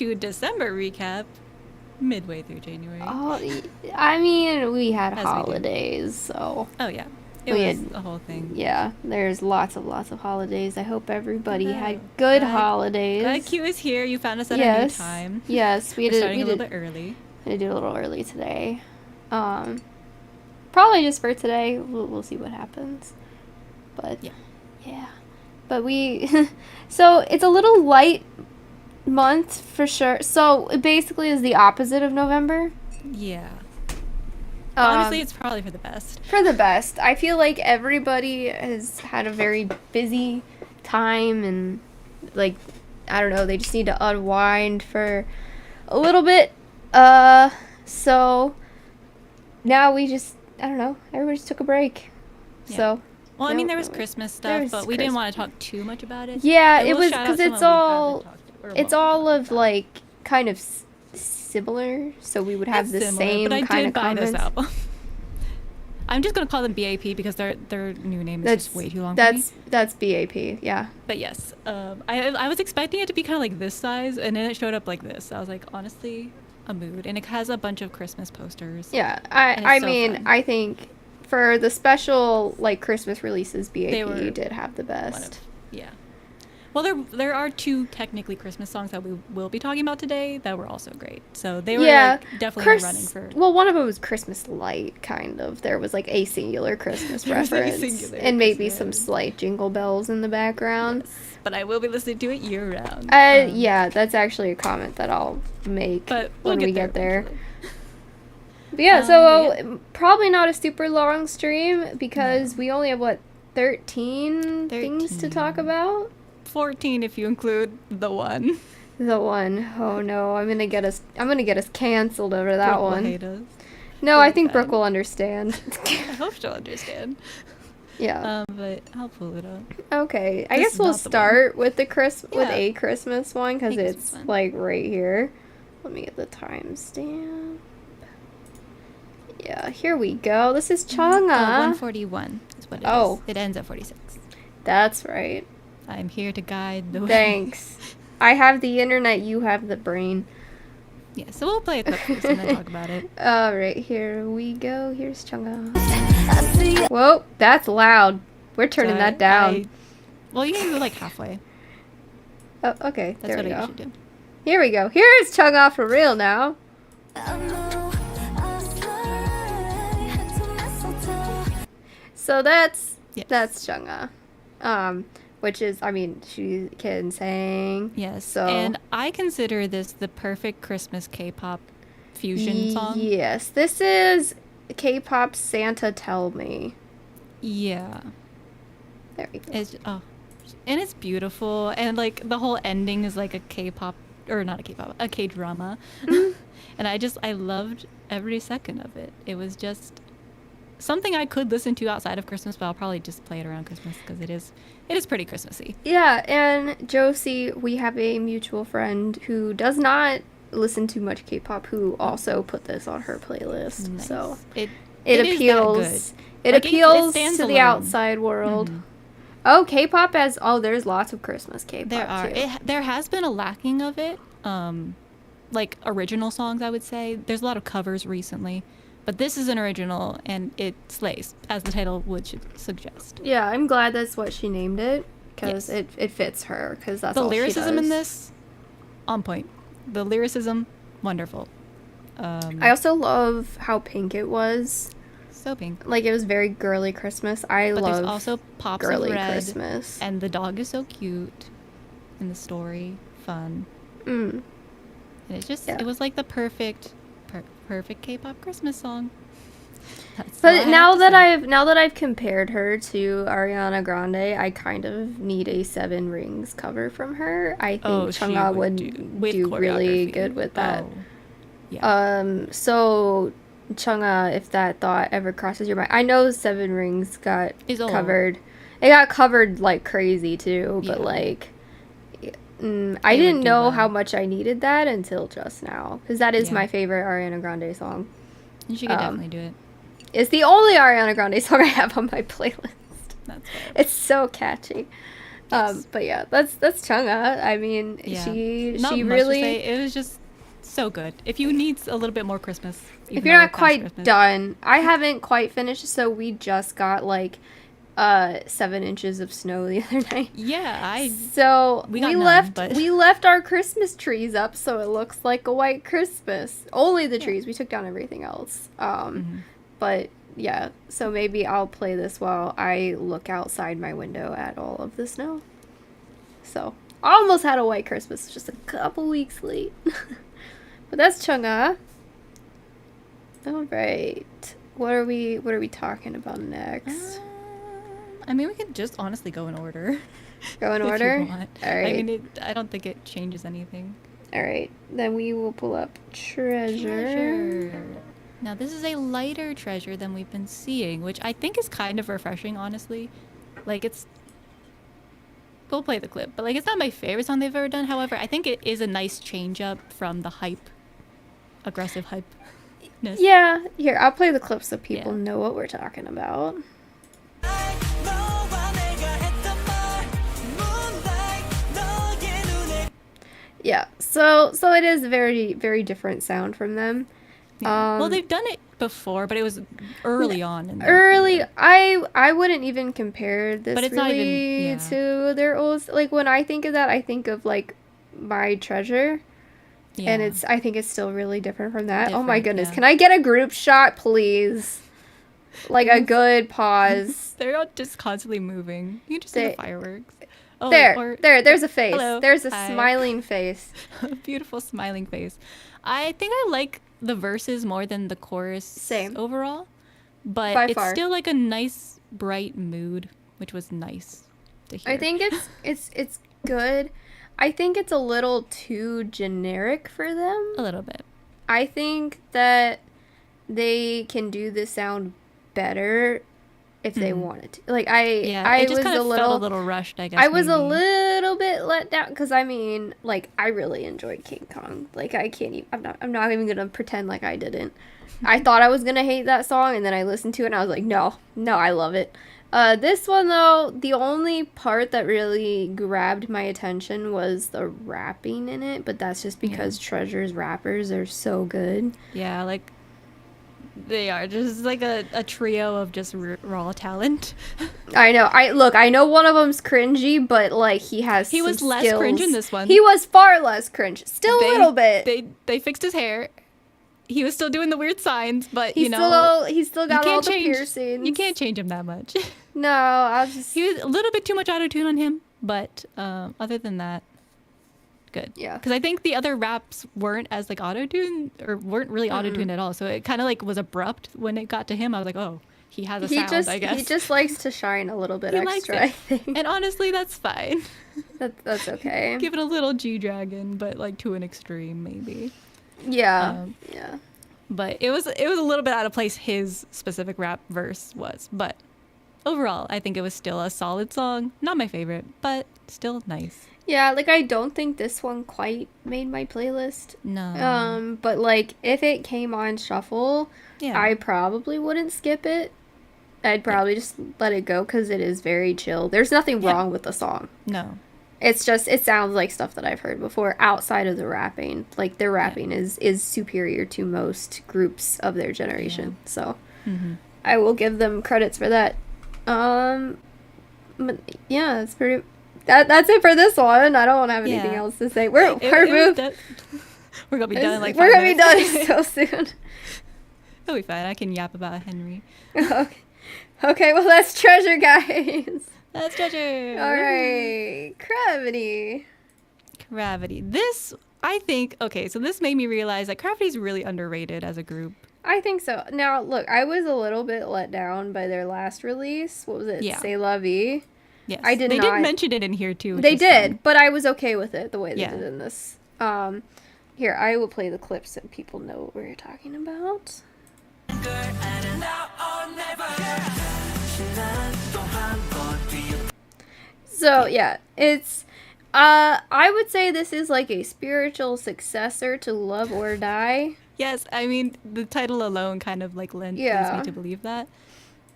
to December recap midway through January. Oh, I mean, we had holidays, so. Oh yeah, it was the whole thing. Yeah, there's lots of holidays. I hope everybody had good holidays. Glad Q is here. You found us at a new time. Yes, we're starting a little bit early. We did a little early today. Probably just for today. We'll see what happens. But yeah. But we, so it's a little light month for sure. So it basically is the opposite of November. Yeah. Honestly, it's probably for the best. For the best. I feel like everybody has had a very busy time and, like, I don't know, they just need to unwind for a little bit. So now we just, I don't know, everybody just took a break. Yeah. So. Well, I mean, there was Christmas stuff, but we didn't want to talk too much about it. Yeah, it was because it's all of, like, kind of similar, so we would have the same kind of comments. This album. I'm just gonna call them BAP because their new name is just way too long. That's BAP, yeah. But yes, I was expecting it to be kind of like this size, and then it showed up like this. I was like, honestly, a mood, and it has a bunch of Christmas posters. Yeah, I mean, fun. I think for the special like Christmas releases, BAP did have the best. Yeah. Well, there are two technically Christmas songs that we will be talking about today that were also great. So they were definitely running for. Well, one of them was Christmas Light, kind of. There was like a singular Christmas reference, and maybe some slight jingle bells in the background. Yes, but I will be listening to it year round. Yeah, that's actually a comment that I'll make when we get there. But yeah, so probably not a super long stream because we only have 13 things to talk about. 14 if you include the one. The one. Oh no, I'm gonna get us canceled over that Brooke one. Will hate us. No, I think Brooke will understand. I hope she'll understand. Yeah. But I'll pull it up. Okay, I guess we'll start with the with a Christmas one because it's like right here. Let me get the timestamp. Yeah, here we go. This is CHUNG HA. 141 is what it is. It ends at 46. That's right. I'm here to guide the way. Thanks. I have the internet, you have the brain. Yeah, so we'll play a clip first and then talk about it. Alright, here we go. Here's CHUNG HA. Whoa, that's loud. We're turning that down. Well, you can do like halfway. Oh, okay. That's there we what go. You should do. Here we go. Here's CHUNG HA for real now. So that's CHUNG HA. Which is, I mean, she can sing. Yes. So. And I consider this the perfect Christmas K-pop fusion song. Yes. This is K-pop Santa Tell Me. Yeah. There we go. And it's beautiful. And, like, the whole ending is like a K-pop, or not a K-pop, a K-drama. And I loved every second of it. It was just something I could listen to outside of Christmas, but I'll probably just play it around Christmas because it is pretty Christmassy. Yeah, and Josie, we have a mutual friend who does not listen to much K-pop who also put this on her playlist. Nice. So it appeals. It appeals to the outside world. Mm-hmm. Oh, K-pop there's lots of Christmas K-pop. There are. Too. There has been a lacking of it. Like original songs, I would say. There's a lot of covers recently. But this is an original, and it slays, as the title would suggest. Yeah, I'm glad that's what she named it, because it fits her, because that's all she does. The lyricism in this, on point. The lyricism, wonderful. I also love how pink it was. So pink. Like, it was very girly Christmas. But there's also pops girly of red, Christmas. And the dog is so cute in the story. Fun. And it just, it was like the perfect K-pop Christmas song. But now that I've compared her to Ariana Grande, I kind of need a 7 Rings cover from her. I think CHUNG HA would do really good with that. So CHUNG HA, if that thought ever crosses your mind, I know 7 Rings got covered. It got covered like crazy too, but like. I didn't know how much I needed that until just now, because that is my favorite Ariana Grande song. You should definitely do it. It's the only Ariana Grande song I have on my playlist. That's fair. It's so catchy. Yes. But yeah, that's CHUNG HA. I mean, she really. It was just so good. If you need a little bit more Christmas, if you're not quite done, I haven't quite finished, so we just got like 7 inches of snow the other night. Yeah, we left our Christmas trees up, so it looks like a white Christmas. Only the trees. We took down everything else. But yeah, so maybe I'll play this while I look outside my window at all of the snow. So I almost had a white Christmas, just a couple weeks late. But that's CHUNG HA. All right, what are we talking about next? I mean, we could just honestly go in order. Go in order? All right. I mean, I don't think it changes anything. All right, then we will pull up Treasure. Now, this is a lighter Treasure than we've been seeing, which I think is kind of refreshing, honestly. Like, we'll play the clip, but like, it's not my favorite song they've ever done. However, I think it is a nice change up from the aggressive hype. Yeah, here, I'll play the clip so people know what we're talking about. Yeah, so it is a very, very different sound from them. Yeah. Well, they've done it before, but it was early on. I wouldn't even compare this but it's really not even, to their old. Like, when I think of that, I think of like My Treasure. Yeah. And I think it's still really different from that. Oh my goodness. Yeah. Can I get a group shot, please? Like a good pause. They're not just constantly moving. You can just see the fireworks. Oh, there's a face. Hello. There's a smiling face. A beautiful smiling face. I think I like the verses more than the chorus. Same. Overall. But By it's far. still like a nice, bright mood, which was nice to hear. I think it's good. I think it's a little too generic for them. A little bit. I think that they can do the sound better if they wanted to. Like, I just was kind of felt a little rushed, I guess. I was a little bit let down because I mean, like, I really enjoyed King Kong. Like, I can't even. I'm not even gonna pretend like I didn't. I thought I was gonna hate that song, and then I listened to it, and I was like, no, I love it. This one, though, the only part that really grabbed my attention was the rapping in it, but that's just because Treasure's rappers are so good. Yeah, like, they are just like a trio of just raw talent. I know. I know one of them's cringy, but like he was less skills. Cringe in this one. He was far less cringe. Still a little bit. They fixed his hair. He was still doing the weird signs, but he still got all the piercings. You can't change him that much. No, he was a little bit too much auto-tune on him, but other than that, good. Yeah. Because I think the other raps weren't as like auto-tune or weren't really auto-tuned at all. So it kind of like was abrupt when it got to him. I was like, oh, he has a sound, I guess. He just likes to shine a little bit extra, I think. And honestly, that's fine. That's okay. Give it a little G-Dragon, but like to an extreme, maybe. Yeah. But it was a little bit out of place, his specific rap verse was. But overall, I think it was still a solid song. Not my favorite, but still nice. Yeah, like, I don't think this one quite made my playlist. No. But like, if it came on shuffle, I probably wouldn't skip it. I'd probably just let it go because it is very chill. There's nothing wrong with the song. No. It's just, it sounds like stuff that I've heard before outside of the rapping. Like, their rapping is superior to most groups of their generation. So, I will give them credits for that. But yeah, it's pretty... That's it for this one. I don't have anything else to say. We're gonna be done in like 5 minutes. We're gonna be done so soon. It'll be fine. I can yap about Henry. Okay, well, that's Treasure, guys. That's Treasure. All right, CRAVITY. This, I think, okay, so this made me realize that CRAVITY's really underrated as a group. I think so. Now, look, I was a little bit let down by their last release. What was it? Yeah. C'est la vie. Yes. They did mention it in here too. They did, fun. But I was okay with it the way they did in this. Here, I will play the clip so people know what we're talking about. So yeah, it's I would say this is like a spiritual successor to Love or Die. Yes, I mean the title alone kind of like leads me to believe that.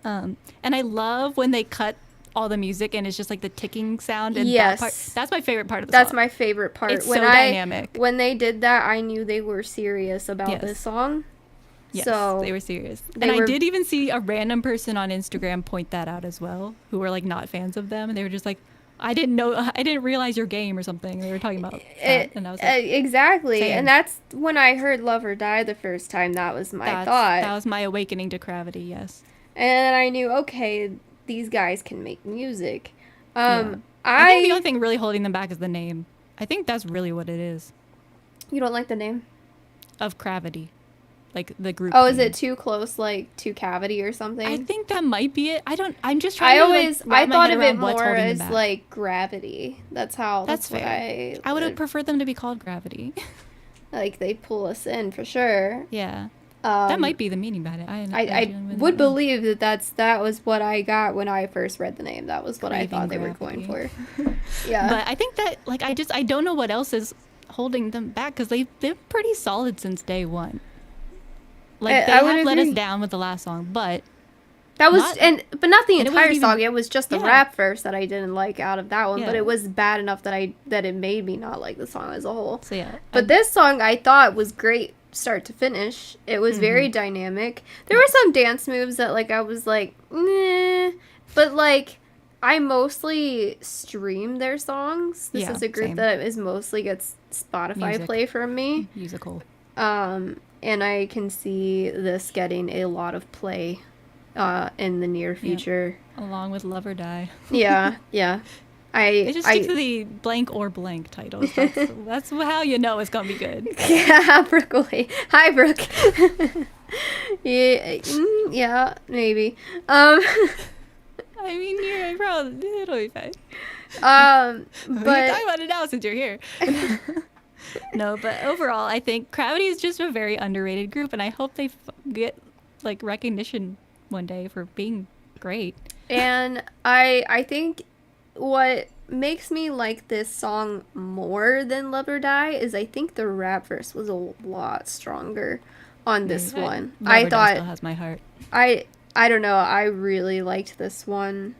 And I love when they cut all the music and it's just like the ticking sound. And yes. That's my favorite part of the song. That's my favorite part. It's so dynamic. When they did that, I knew they were serious about this song. Yes, so they were serious. And I did even see a random person on Instagram point that out as well, who were like not fans of them. And they were just like, I didn't realize your game or something. They were talking about that. And I was like, exactly. same. And that's when I heard Love or Die the first time. That was my thought. That was my awakening to CRAVITY, yes. And I knew, okay, these guys can make music. I think the only thing really holding them back is the name. I think that's really what it is. You don't like the name? Of CRAVITY. Like the group. Oh, is it too close, like to Cavity or something? I think that might be it. I'm just trying I thought of it more as like Gravity. That's fair. I would have preferred them to be called Gravity. Like they pull us in for sure. Yeah. That might be the meaning behind it. I would believe that was what I got when I first read the name. That was what I thought they were going for. Yeah. But I think that like I don't know what else is holding them back because they've been pretty solid since day one. Like they have let us down with the last song, but that was but not the entire song. It was just the rap verse that I didn't like out of that one. Yeah. But it was bad enough that it made me not like the song as a whole. So yeah. But this song I thought was great start to finish. It was very dynamic. There were some dance moves that like I was like, nah. But like I mostly stream their songs. This is a group that mostly gets Spotify play from me. Musical. And I can see this getting a lot of play in the near future. Yeah. Along with Love or Die. Yeah. They just stick to the blank or blank titles. That's how you know it's going to be good. Yeah, Brooklyn. Hi, Brooke. Yeah, maybe. I mean, it'll be fine. We can talk about it now since you're here. No, but overall, I think CRAVITY is just a very underrated group, and I hope they get like recognition one day for being great. And I think what makes me like this song more than Love or Die is I think the rap verse was a lot stronger on this one. I thought still has my heart. I don't know. I really liked this one.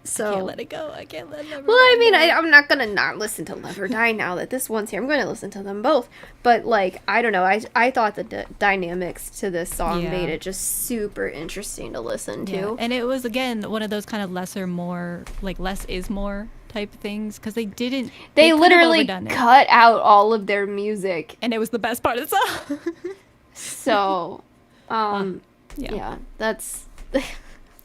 So I can't let it go. I can't let it go. Well, I mean, I'm not gonna not listen to Love or Die now that this one's here. I'm gonna listen to them both. But like, I don't know. I thought the dynamics to this song made it just super interesting to listen to. And it was again one of those kind of lesser, more like less is more type things because they didn't. They literally cut out all of their music, and it was the best part of the song. So, yeah, that's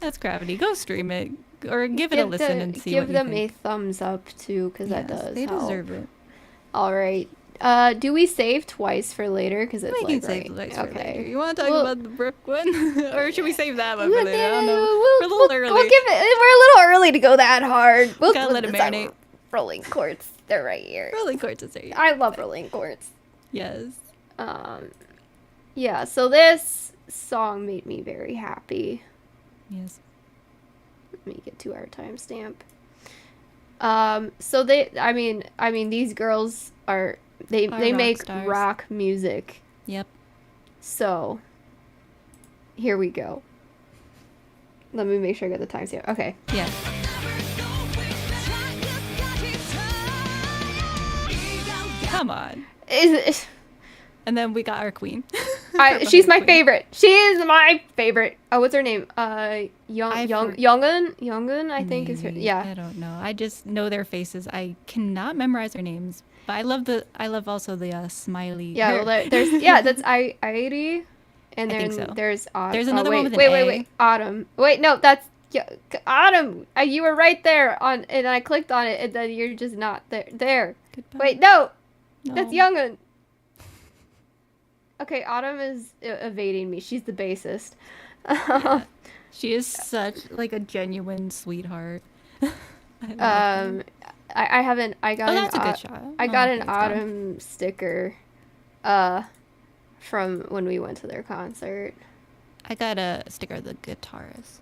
CRAVITY. Go stream it. Or give it a listen and see what you think. Give them a thumbs up, too, because that does they help. Deserve it. All right. Do we save twice for later? Because it's we can save twice for later. You want to talk about the Brooke one? Or should we save that one for later? I don't know. We're a little early. We're a little early to go that hard. We'll gotta let it marinate. 롤링쿼츠. They're right here. 롤링쿼츠 is there. I love 롤링쿼츠. Yes. Yeah, so this song made me very happy. Yes. Let me get to our timestamp. So these girls they make stars. rock music. Yep. So here we go. Let me make sure I get the timestamp. Okay. Yeah. Come on. And then we got our queen. She's my favorite. She is my favorite. Oh, what's her name? Youngun, I think is her. Yeah. I don't know. I just know their faces. I cannot memorize their names. But I love also the smiley. Yeah. Well, there's that's Airi, and then there's Autumn. There's another one with an A. Wait. Autumn. Wait, no, that's Autumn. You were right there and I clicked on it, and then you're just not there. Goodbye. Wait, no. That's Youngun. Okay, Autumn is evading me. She's the bassist. Yeah. She is such like a genuine sweetheart. I haven't. I got that's a good shot. I got an Autumn sticker, from when we went to their concert. I got a sticker of the guitarist.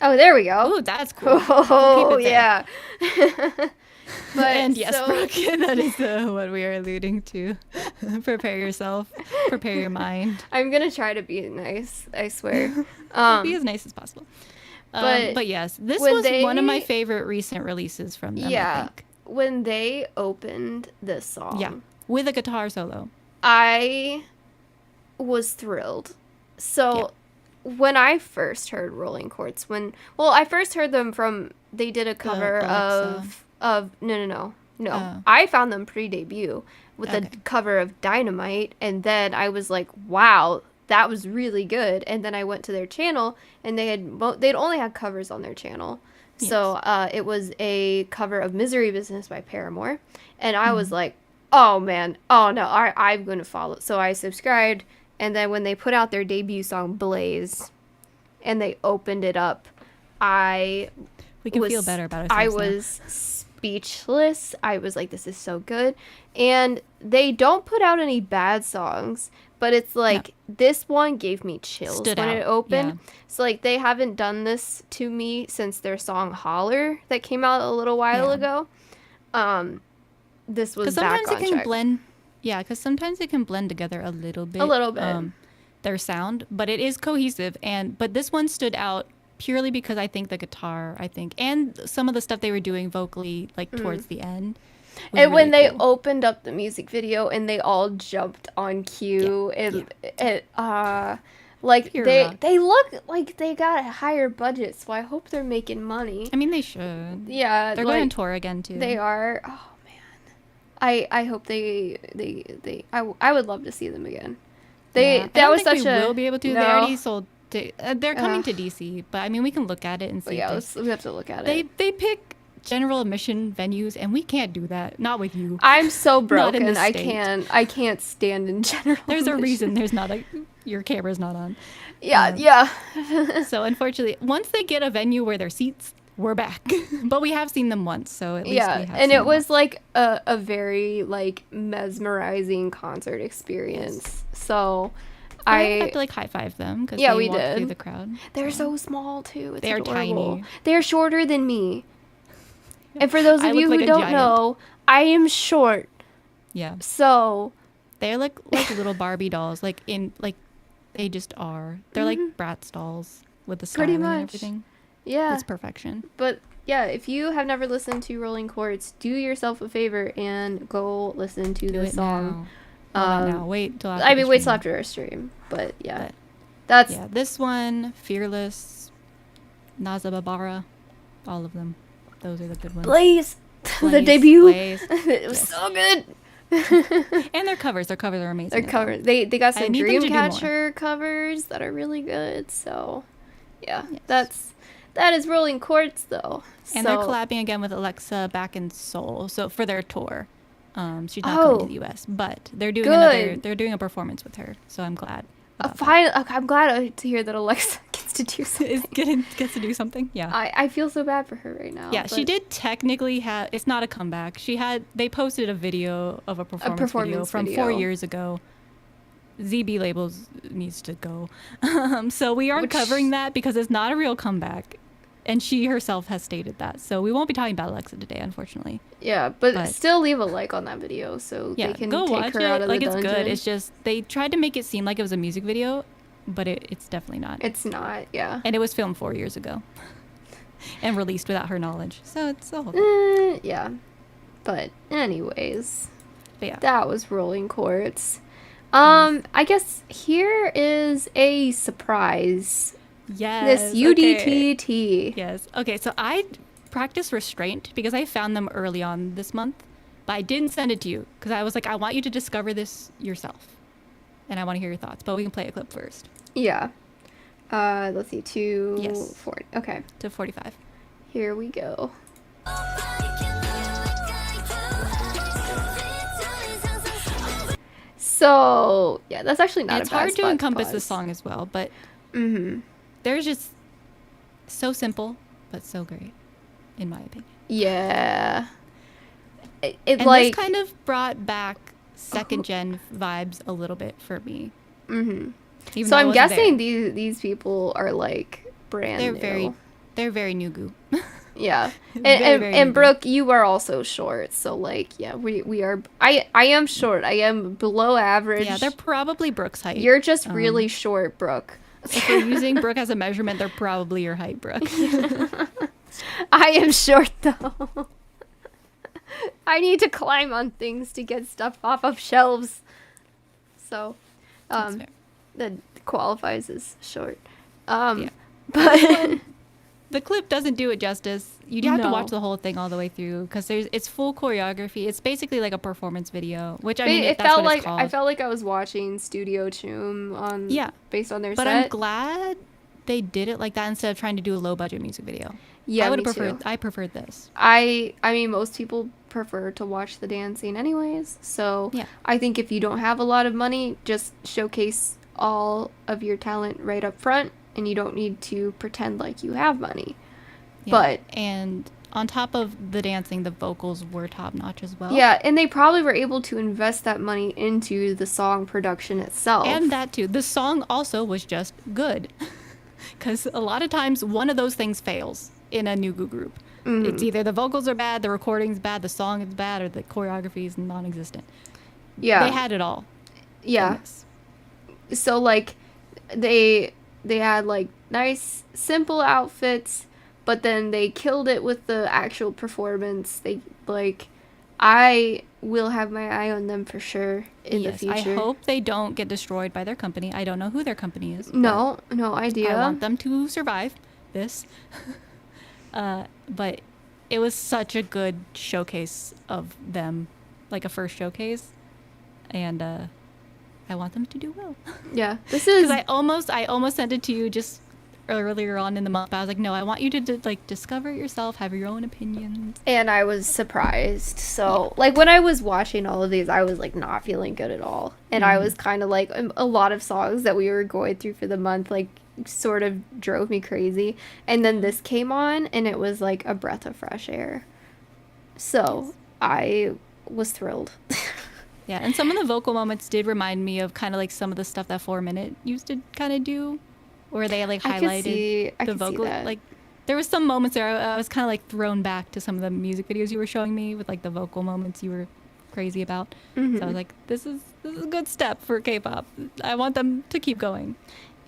Oh, there we go. Oh, that's cool. Oh, yeah. But and yes, Brooke, that is what we are alluding to. Prepare yourself. Prepare your mind. I'm gonna try to be nice. I swear. Be as nice as possible. But yes, this was one of my favorite recent releases from them. Yeah, I think. When they opened this song, with a guitar solo, I was thrilled. So when I first heard 롤링쿼츠, I first heard them from, they did a cover of no. I found them pre-debut with a cover of Dynamite, and then I was like, wow, that was really good. And then I went to their channel, and they'd only had covers on their channel. Yes. So it was a cover of Misery Business by Paramore, and I was like, oh man, oh no, I'm going to follow. So I subscribed, and then when they put out their debut song, Blaze, and they opened it up, we can feel better about ourselves. I was speechless. I was like, this is so good. And they don't put out any bad songs, but it's like, this one gave me chills when it opened. Yeah. So like, they haven't done this to me since their song Holler that came out a little while ago. This was back on track. Because sometimes it can blend together a little bit. Their sound, but it is cohesive. But this one stood out purely because I think the guitar, and some of the stuff they were doing vocally, like towards the end. And when they opened up the music video and they all jumped on cue, they look like they got a higher budget, so I hope they're making money. I mean, they should. Yeah, they're going on tour again too. They are. Oh man, I hope I would love to see them again. I don't think we will be able to. No. They already sold. They're coming to DC, but I mean, we can look at it and see. We have to look at it. They pick general admission venues, and we can't do that. Not with you. I'm so broken. I can't stand in general. There's admission. A reason. There's not your camera's not on. Yeah. So unfortunately, once they get a venue where there's seats, we're back. But we have seen them once, so at least we have. And it was like a very like mesmerizing concert experience. Yes. So. I had to like high five them because they walked through the crowd. They're so small too. It's They're adorable. tiny. They're shorter than me. And for those of you who don't know, I am short. Yeah. So they're like little Barbie dolls. They just are. They're like Bratz dolls with the style and everything. Yeah. It's perfection. But yeah, if you have never listened to Rollinkwats, do yourself a favor and go listen to the song. Now. Wait till after wait till after our stream. But yeah. That's this one, Fearless, Nazababara, all of them. Those are the good ones. Blaze. The debut. It was so good. And their covers are amazing. Their covers. They got some Dreamcatcher covers that are really good. So yeah, that is Rollinkwats though. And they're collabing again with Alexa back in Seoul. So for their tour. She's not coming to the US, but they're doing a performance with her. So I'm glad. I'm glad to hear that Alexa gets to do something. Gets to do something. Yeah. I feel so bad for her right now. Yeah, she did technically have. It's not a comeback. They posted a video of a performance video from 4 years ago. ZB Labels needs to go. So we aren't covering that because it's not a real comeback. And she herself has stated that. So we won't be talking about Alexa today, unfortunately. Yeah, but still leave a like on that video so they can take her out of the dungeon. It's good. It's just they tried to make it seem like it was a music video, but it's definitely not. It's not, yeah. And it was filmed 4 years ago and released without her knowledge. So it's a whole thing. Yeah. But anyways, that was Rollinkwats. I guess here is a surprise. Yes. This UDTT. Okay. Yes. Okay, so I practiced restraint because I found them early on this month, but I didn't send it to you because I was like, I want you to discover this yourself, and I want to hear your thoughts. But we can play a clip first. Yeah. Let's see. 240. Okay. To 45. Here we go. So yeah, that's actually not. It's hard to encompass the song as well, but. They're just so simple, but so great, in my opinion. Yeah. This kind of brought back second gen vibes a little bit for me. So I'm guessing these people are like brand new. They're very new goo. Yeah. And Brooke, you are also short, so like we are. I am short. I am below average. Yeah, they're probably Brooke's height. You're just really short, Brooke. If we're using Brooke as a measurement, they're probably your height, Brooke. I am short though. I need to climb on things to get stuff off of shelves. So, that qualifies as short. Yeah. But the clip doesn't do it justice. You'd have to watch the whole thing all the way through because it's full choreography. It's basically like a performance video, which I mean, it that's felt what like it's called. I felt like I was watching Studio CHUNG on based on their set. But I'm glad they did it like that instead of trying to do a low budget music video. Yeah, I would have preferred. I preferred this. I mean, most people prefer to watch the dancing anyways. So I think if you don't have a lot of money, just showcase all of your talent right up front, and you don't need to pretend like you have money. But and on top of the dancing, the vocals were top notch as well. Yeah, and they probably were able to invest that money into the song production itself. And that too. The song also was just good. Because a lot of times one of those things fails in a new group. It's either the vocals are bad, the recording's bad, the song is bad, or the choreography is non-existent. Yeah. They had it all. Yeah. So like they had like nice simple outfits, but then they killed it with the actual performance. I will have my eye on them for sure in the future. I hope they don't get destroyed by their company. I don't know who their company is. No idea. I want them to survive this. But it was such a good showcase of them, like a first showcase, and I want them to do well. Yeah, this is. Because I almost sent it to you just earlier on in the month. I was like, no, I want you to like discover it yourself, have your own opinions. And I was surprised. So like when I was watching all of these, I was like not feeling good at all, and I was kind of like a lot of songs that we were going through for the month like sort of drove me crazy, and then this came on and it was like a breath of fresh air. So I was thrilled. Yeah, and some of the vocal moments did remind me of kind of like some of the stuff that 4 Minute used to kind of do, where they like highlighted the vocal. Like there was some moments there I was kind of like thrown back to some of the music videos you were showing me with like the vocal moments you were crazy about. So I was like, this is a good step for K-pop. I want them to keep going.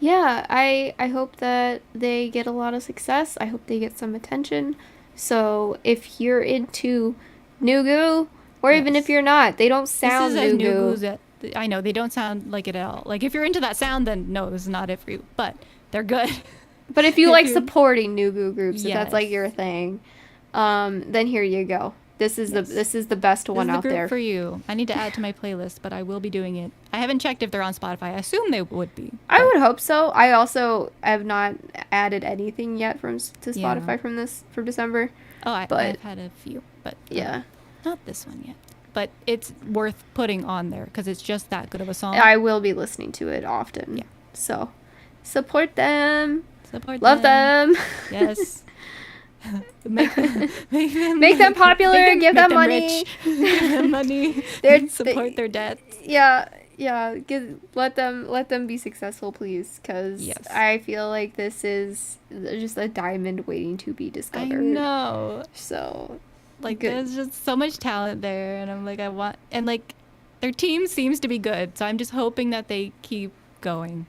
Yeah, I hope that they get a lot of success. I hope they get some attention. So if you're into Nugu, or even if you're not, they don't sound Nugu. I know, they don't sound like it at all. Like if you're into that sound, then no, this is not it for you. But they're good. But if you like supporting Nugu groups, if that's like your thing, then here you go. This is the best one out there for you. I need to add it to my playlist, but I will be doing it. I haven't checked if they're on Spotify. I assume they would be. I would hope so. I also have not added anything yet to Spotify from December. Oh, I've had a few, but not this one yet. But it's worth putting on there because it's just that good of a song. I will be listening to it often. Yeah. So support them. Love them. Yes. make them popular. Give them money. Give them money. Support their debts. Yeah. Let them be successful, please, because I feel like this is just a diamond waiting to be discovered. I know. So, like, there's just so much talent there, and I'm like, and like, their team seems to be good, so I'm just hoping that they keep going,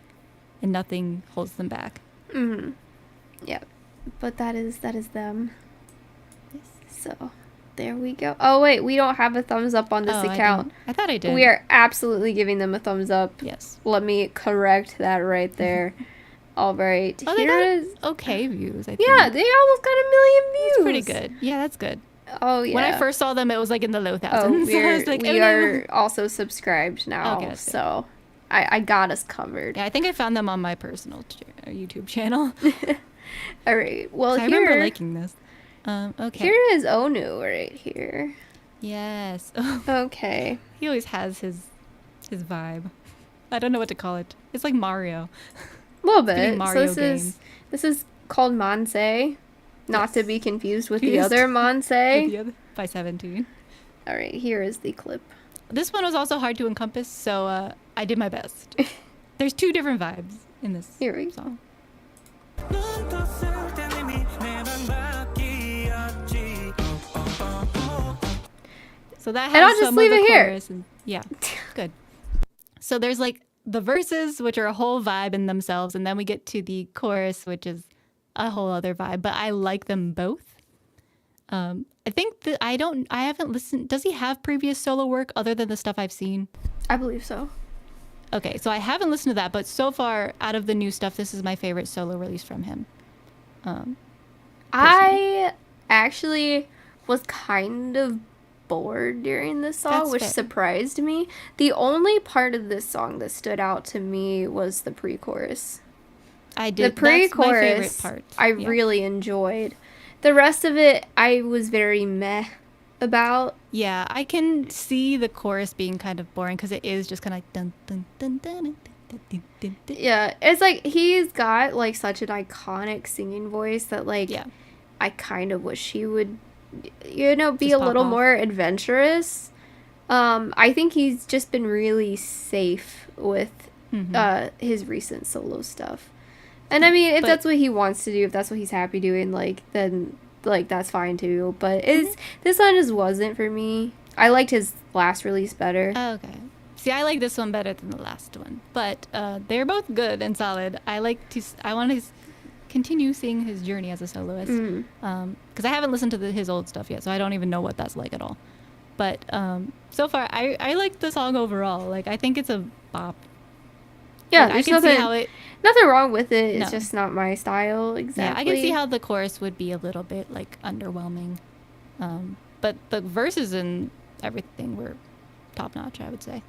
and nothing holds them back. Yeah. But that is them. Yes. So, there we go. Oh, wait. We don't have a thumbs up on this account. I thought I did. We are absolutely giving them a thumbs up. Yes. Let me correct that right there. All right. Oh, here is okay views, I think. Yeah, they almost got 1 million views. That's pretty good. Yeah, that's good. Oh, yeah. When I first saw them, it was like in the low thousands. We are also subscribed now. Okay, so I got us covered. Yeah, I think I found them on my personal YouTube channel. All right. Well, I remember liking this. Okay. Here is ONEW right here. Yes. Okay. He always has his vibe. I don't know what to call it. It's like Mario. A little bit. So this is called Monse, not to be confused with the other Monse. By 17. All right. Here is the clip. This one was also hard to encompass, so I did my best. There's 2 different vibes in this song. So that has and I'll just leave it here. Yeah, good. So there's like the verses, which are a whole vibe in themselves, and then we get to the chorus, which is a whole other vibe. But I like them both. I think that I haven't listened. Does he have previous solo work other than the stuff I've seen? I believe so. Okay, so I haven't listened to that, but so far out of the new stuff, this is my favorite solo release from him. I actually was kind of bored during this song, That's which fair. surprised me. The only part of this song that stood out to me was the pre-chorus. I did. The pre-chorus, That's my favorite part. I really enjoyed. The rest of it, I was very meh about. Yeah, I can see the chorus being kind of boring because it is just kind of like dun dun dun dun dun dun dun dun dun. Yeah, it's like he's got like such an iconic singing voice that like I kind of wish he would, you know, be Just a little pop off. more adventurous. I think he's just been really safe with his recent solo stuff. And I mean, if that's what he wants to do, if that's what he's happy doing, like, then, like, that's fine too. But this one just wasn't for me. I liked his last release better. Okay. See, I like this one better than the last one. But they're both good and solid. I want to continue seeing his journey as a soloist. Because I haven't listened to his old stuff yet, so I don't even know what that's like at all. But so far, I like the song overall. Like, I think it's a bop. Yeah, like, there's I can see how nothing wrong with it. It's No. just not my style exactly. Yeah, I can see how the chorus would be a little bit like underwhelming. But the verses and everything were top notch, I would say.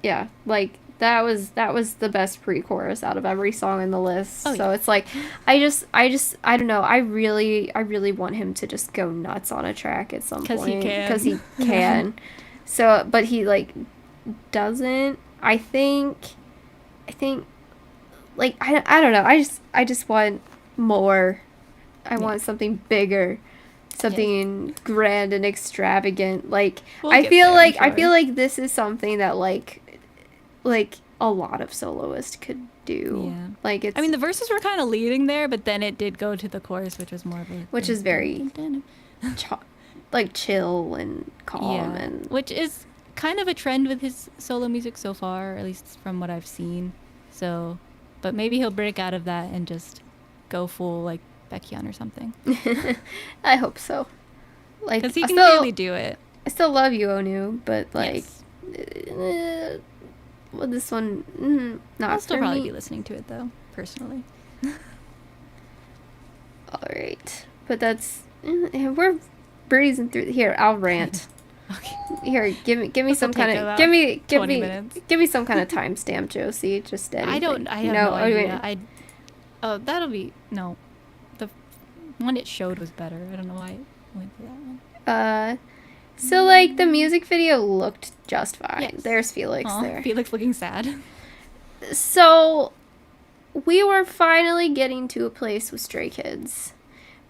Yeah, like that was the best pre-chorus out of every song in the list. Oh, so yeah. it's like I don't know. I really want him to just go nuts on a track at some point because he can. So, but he like doesn't. I think like I don't know. I just want more. I want something bigger. Something grand and extravagant. Like I feel like this is something that like a lot of soloists could do. Yeah. Like it's. I mean, the verses were kind of leading there, but then it did go to the chorus, which was more of a. Which is very, like chill and calm and. Which is kind of a trend with his solo music so far, at least from what I've seen. So, but maybe he'll break out of that and just go full like Baekhyun or something. I hope so. Like, because he can really do it. I still love you, ONEW, but like, yes. Well, this one, not I'll still for probably me. be listening to it though, personally. All right, but that's we're breezing through here. I'll rant. Okay. Here, give me some kind of give me some kind of timestamp, Josie. Just anything. I have no idea. That'll be no. The one it showed was better. I don't know why I went for that one. So like the music video looked just fine. Yes. There's Felix there. Felix looking sad. So we were finally getting to a place with Stray Kids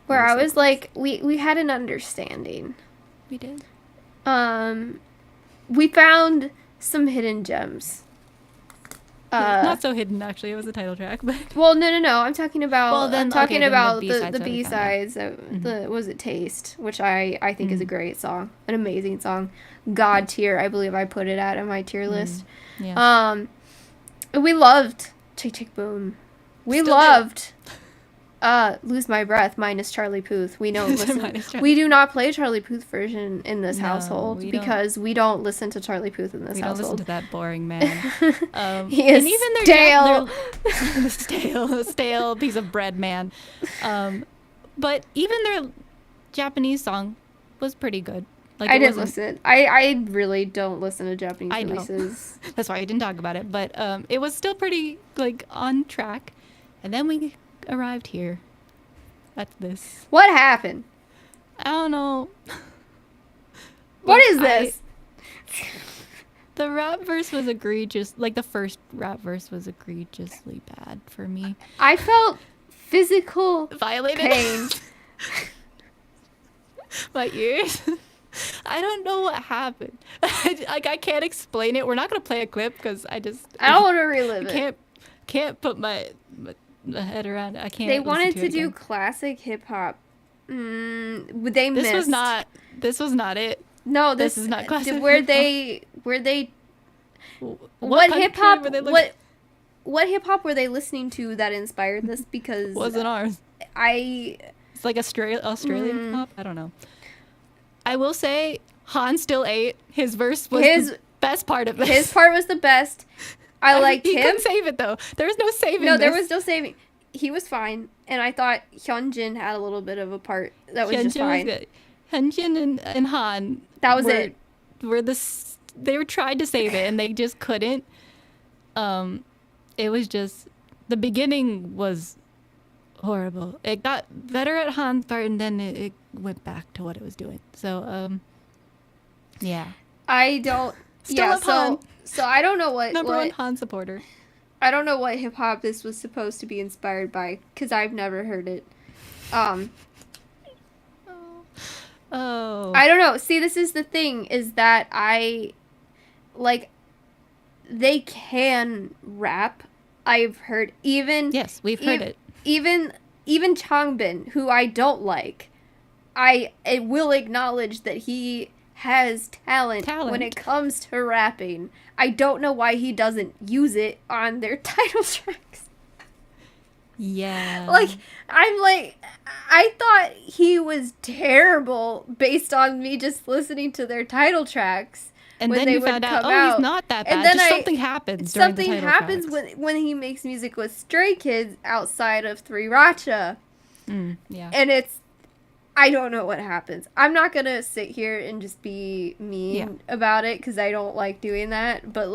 where I was like, we had an understanding. We did. We found some hidden gems. Not so hidden, actually. It was a title track, but well, no. I'm talking about. Well, then, I'm talking about the the B-sides. Was it Taste, which I think is a great song, an amazing song, God tier. I believe I put it at my tier list. Yeah. We loved Tick Tick Boom. We loved Lose My Breath minus Charlie Puth. We don't listen. We do not play Charlie Puth version in this household because we don't listen to Charlie Puth in this household. We don't listen to that boring man. He is and even stale. stale piece of bread man. But even their Japanese song was pretty good. Like, I didn't listen. I really don't listen to Japanese releases. That's why I didn't talk about it. But it was still pretty like on track. And then we arrived here at this. What happened? I don't know. What is this? The rap verse was egregious. Like the first rap verse was egregiously bad for me. I felt physical violated pain. My ears. I don't know what happened. I can't explain it. We're not gonna play a clip because I don't want to relive it. Can't put my head around it. I can't. They wanted to do classic hip hop. They missed. This was not it. No, this is not classic. Where they What hip hop? What hip hop were they listening to that inspired this? Because wasn't ours. It's like Australian hip hop. I don't know. I will say Han still ate. His verse was the best part of this. His part was the best. I liked him. He couldn't save it though. There was no saving. No, there was no saving. He was fine, and I thought Hyunjin had a little bit of a part that was just fine. Was good. Hyunjin and Han. That was it. They were trying to save it, and they just couldn't. It was just the beginning was horrible. It got better at Han's part, and then it went back to what it was doing. So, yeah. I don't. Han. So I don't know what number one Han supporter. I don't know what hip hop this was supposed to be inspired by, because I've never heard it. Oh. I don't know. See, this is the thing, is that they can rap. I've heard yes, we've heard it. Even Changbin, who I don't like, I will acknowledge that he has talent when it comes to rapping. I don't know why he doesn't use it on their title tracks. Yeah. I thought he was terrible based on me just listening to their title tracks. And then you found out, he's not that bad. And then something happens during the title tracks. when he makes music with Stray Kids outside of Three Racha. Yeah. And I don't know what happens. I'm not going to sit here and just be mean about it, because I don't like doing that. But,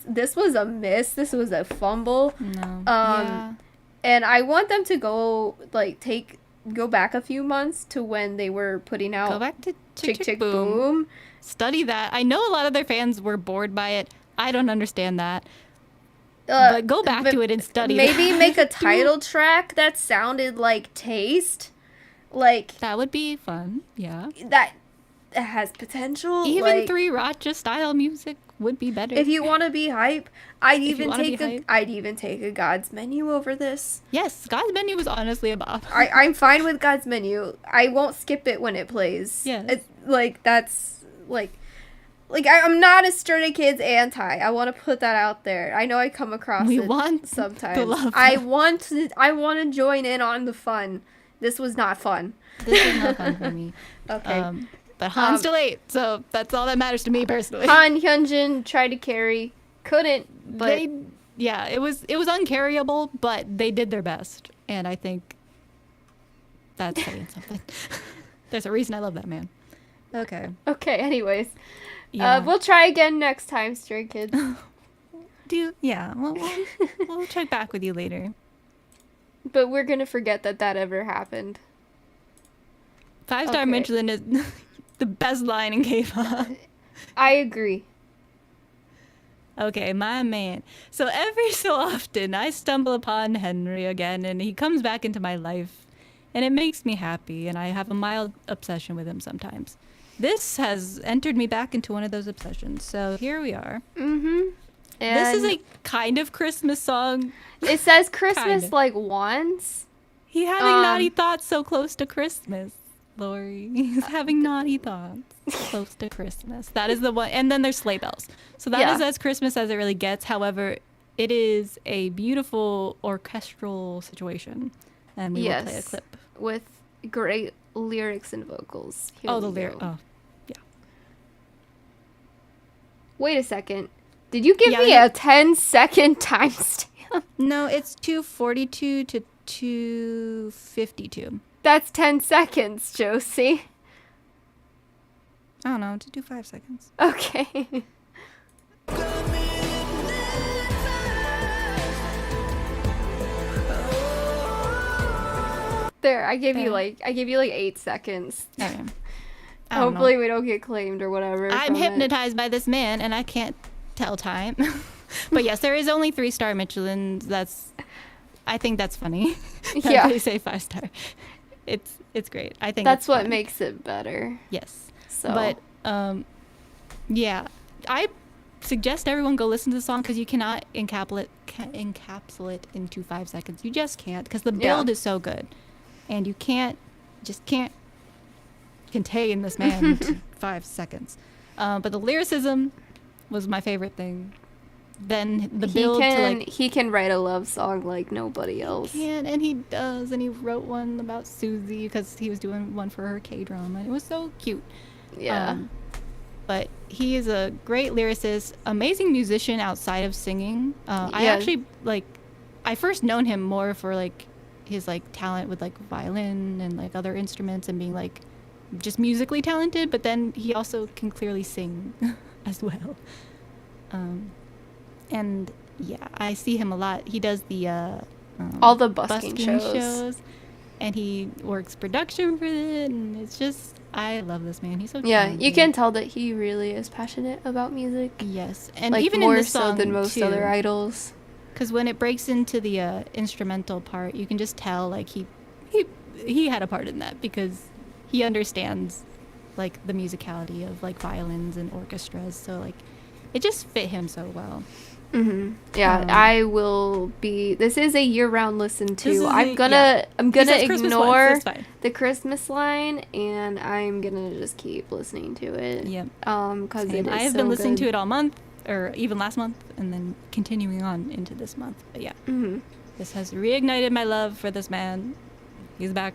this was a miss. This was a fumble. No. And I want them to go back a few months to when they were putting out Go back to Chick Chick Boom. Study that. I know a lot of their fans were bored by it. I don't understand that. But go back to it and study maybe make a title track that sounded like Taste. That would be fun. Yeah. That has potential. Even Three Racha style music would be better. If you want to be hype, I'd even take a God's Menu over this. Yes, God's Menu was honestly a bop. I'm fine with God's Menu. I won't skip it when it plays. Yeah. I'm not a Stray Kids anti. I want to put that out there. I know I come across sometimes. The love. I want to join in on the fun. This was not fun. This was not fun for me. Okay. But Han still ate, so that's all that matters to me personally. Han, Hyunjin tried to carry, couldn't, but it was uncarryable, but they did their best, and I think that's saying something. There's a reason I love that man. Okay. Okay. Anyways, we'll try again next time, Stray Kids. We'll check back with you later. But we're gonna forget that ever happened. 5-star Michelin is the best line in K-pop. I agree. Okay, my man. So every so often, I stumble upon Henry again, and he comes back into my life, and it makes me happy, and I have a mild obsession with him sometimes. This has entered me back into one of those obsessions, so here we are. Mm-hmm. This is a kind of Christmas song. It says Christmas once. He having naughty thoughts so close to Christmas, Lori. He's having naughty thoughts close to Christmas. That is the one. And then there's sleigh bells. So that is as Christmas as it really gets. However, it is a beautiful orchestral situation. And we will play a clip. With great lyrics and vocals. The lyrics. Oh, yeah. Wait a second. Did you give me a 10-second timestamp? No, it's 2:42 to 2:52. That's 10 seconds, Josie. I don't know, to do 5 seconds. Okay. There, I gave you like 8 seconds. Okay. Hopefully we don't get claimed or whatever. I'm hypnotized by this man and I can't tell time. But yes, there is only 3-star Michelin. I think that's funny. Yeah. They say 5-star. It's great. I think that's what makes it better. Yes. So. But yeah, I suggest everyone go listen to the song because you cannot encapsulate into 5 seconds. You just can't, because the build is so good, and you can't contain this man into 5 seconds. But the lyricism was my favorite thing. Then the build he can write a love song like nobody else. He can, and he does, and he wrote one about Suzy because he was doing one for her K-drama. It was so cute. Yeah. But he is a great lyricist, amazing musician outside of singing. I actually I first known him more for like his like talent with like violin and like other instruments and being like just musically talented, but then he also can clearly sing as well. And yeah, I see him a lot. He does the all the busking shows, and he works production for it, and it's just, I love this man. He's so talented. You can tell that he really is passionate about music. Yes, and like, even more in this song so than most other idols. Because when it breaks into the instrumental part, you can just tell like he had a part in that because he understands like the musicality of like violins and orchestras. So like it just fit him so well. Mm-hmm. Yeah, I will be. This is a year-round listen to. I'm gonna ignore the Christmas line, and I'm gonna just keep listening to it. Yep. Because it is I have been listening to it all month, or even last month, and then continuing on into this month. But yeah, this has reignited my love for this man. He's back.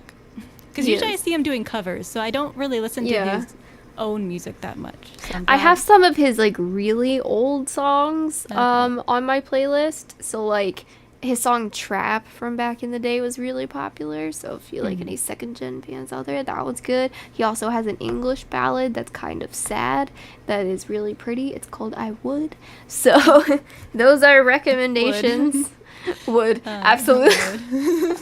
Because usually I see him doing covers, so I don't really listen to his own music that much. So I have some of his like really old songs on my playlist. So like his song Trap from back in the day was really popular. So if you like any second gen bands out there, that one's good. He also has an English ballad that's kind of sad that is really pretty. It's called I Would. So those are recommendations. Would absolutely.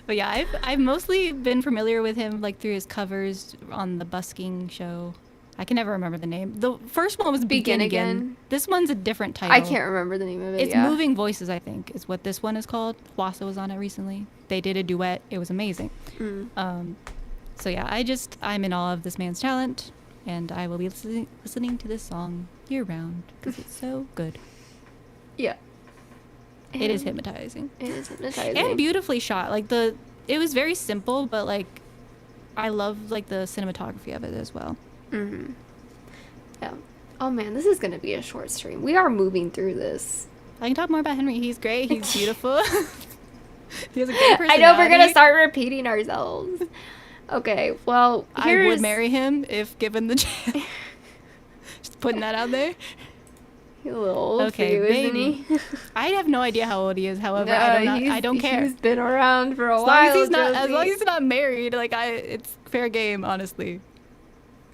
But yeah, I've mostly been familiar with him like through his covers on the busking show. I can never remember the name. The first one was Begin Again. This one's a different title. I can't remember the name of it. It's Moving Voices, I think, is what this one is called. Hwasa was on it recently. They did a duet. It was amazing. So yeah, I'm in awe of this man's talent, and I will be listening to this song year round because it's so good. Yeah. It is hypnotizing. It is hypnotizing. And beautifully shot. Like it was very simple, but like I love like the cinematography of it as well. Yeah. Oh man, this is gonna be a short stream. We are moving through this. I can talk more about Henry. He's great. He's beautiful. He has a great personality. I know we're gonna start repeating ourselves. Okay, well, I would marry him if given the chance. Just putting that out there. He's a little old for you, isn't he? I have no idea how old he is. However, I don't care. He's been around for a while. As long as he's not married, like it's fair game, honestly.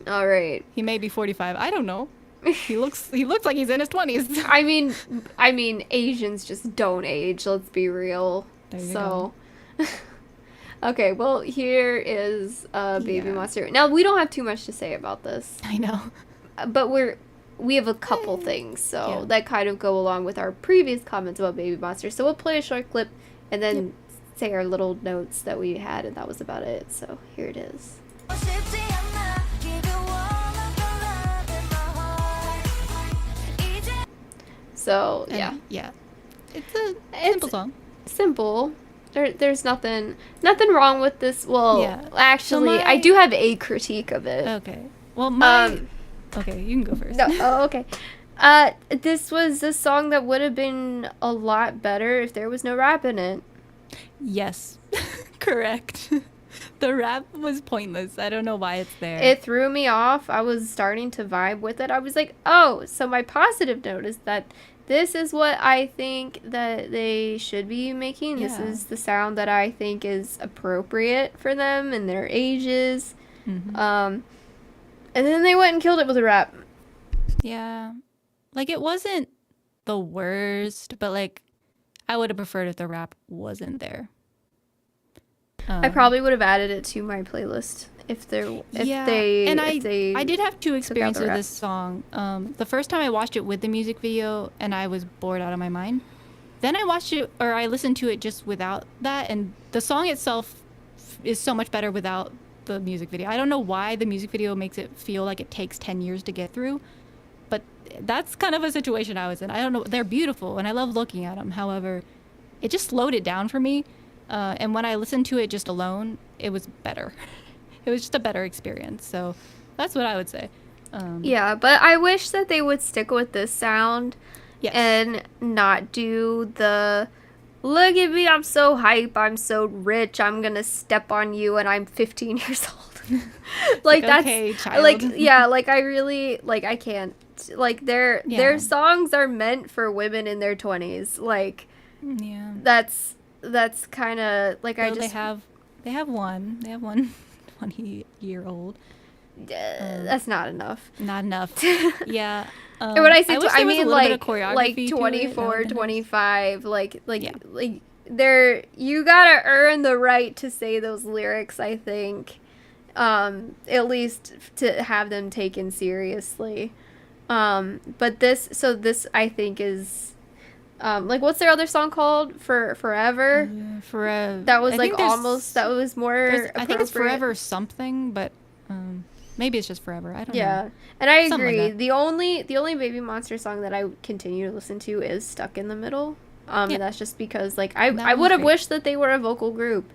All right. He may be 45. I don't know. He looks like he's in his 20s. I mean, Asians just don't age. Let's be real. There you go. Okay, well, here is Baby Monster. Now, we don't have too much to say about this. I know. But we have a couple things, so that kind of go along with our previous comments about Baby Monster. So we'll play a short clip and then say our little notes that we had, and that was about it. So here it is. So, yeah. Yeah. It's a simple song. Simple. There's nothing wrong with this. Well, actually, I do have a critique of it. Okay. Well, okay, you can go first. No, okay. This was a song that would have been a lot better if there was no rap in it. Yes. Correct. The rap was pointless. I don't know why it's there. It threw me off. I was starting to vibe with it. I was like, oh, so my positive note is that this is what I think that they should be making. Yeah. This is the sound that I think is appropriate for them and their ages. And then they went and killed it with a rap. Yeah. Like, it wasn't the worst, but, like, I would have preferred if the rap wasn't there. I probably would have added it to my playlist if I did have two experiences with this song. The first time I watched it with the music video and I was bored out of my mind. Then I listened to it just without that, and the song itself is so much better without the music video. I don't know why the music video makes it feel like it takes 10 years to get through, but that's kind of a situation I was in. I don't know. They're beautiful and I love looking at them. However, it just slowed it down for me. And when I listened to it just alone, it was better. It was just a better experience. So that's what I would say. Yeah, but I wish that they would stick with this sound and not do the look at me, I'm so hype, I'm so rich, I'm gonna step on you and I'm 15 years old. Like that's okay, child. Like like I really like I can't like their songs are meant for women in their 20s. Like that's kind of like I just they have one 20-year-old. That's not enough. Not enough. Yeah. And when I say I mean like 24, 25, like there you gotta earn the right to say those lyrics, I think. At least to have them taken seriously. But this I think is like what's their other song called? Forever? Forever. That was like almost that was more I think it's Forever something, but maybe it's just Forever. I don't know. Yeah. And I agree. Like the only Baby Monster song that I continue to listen to is Stuck in the Middle. And that's just because like I would have wished that they were a vocal group.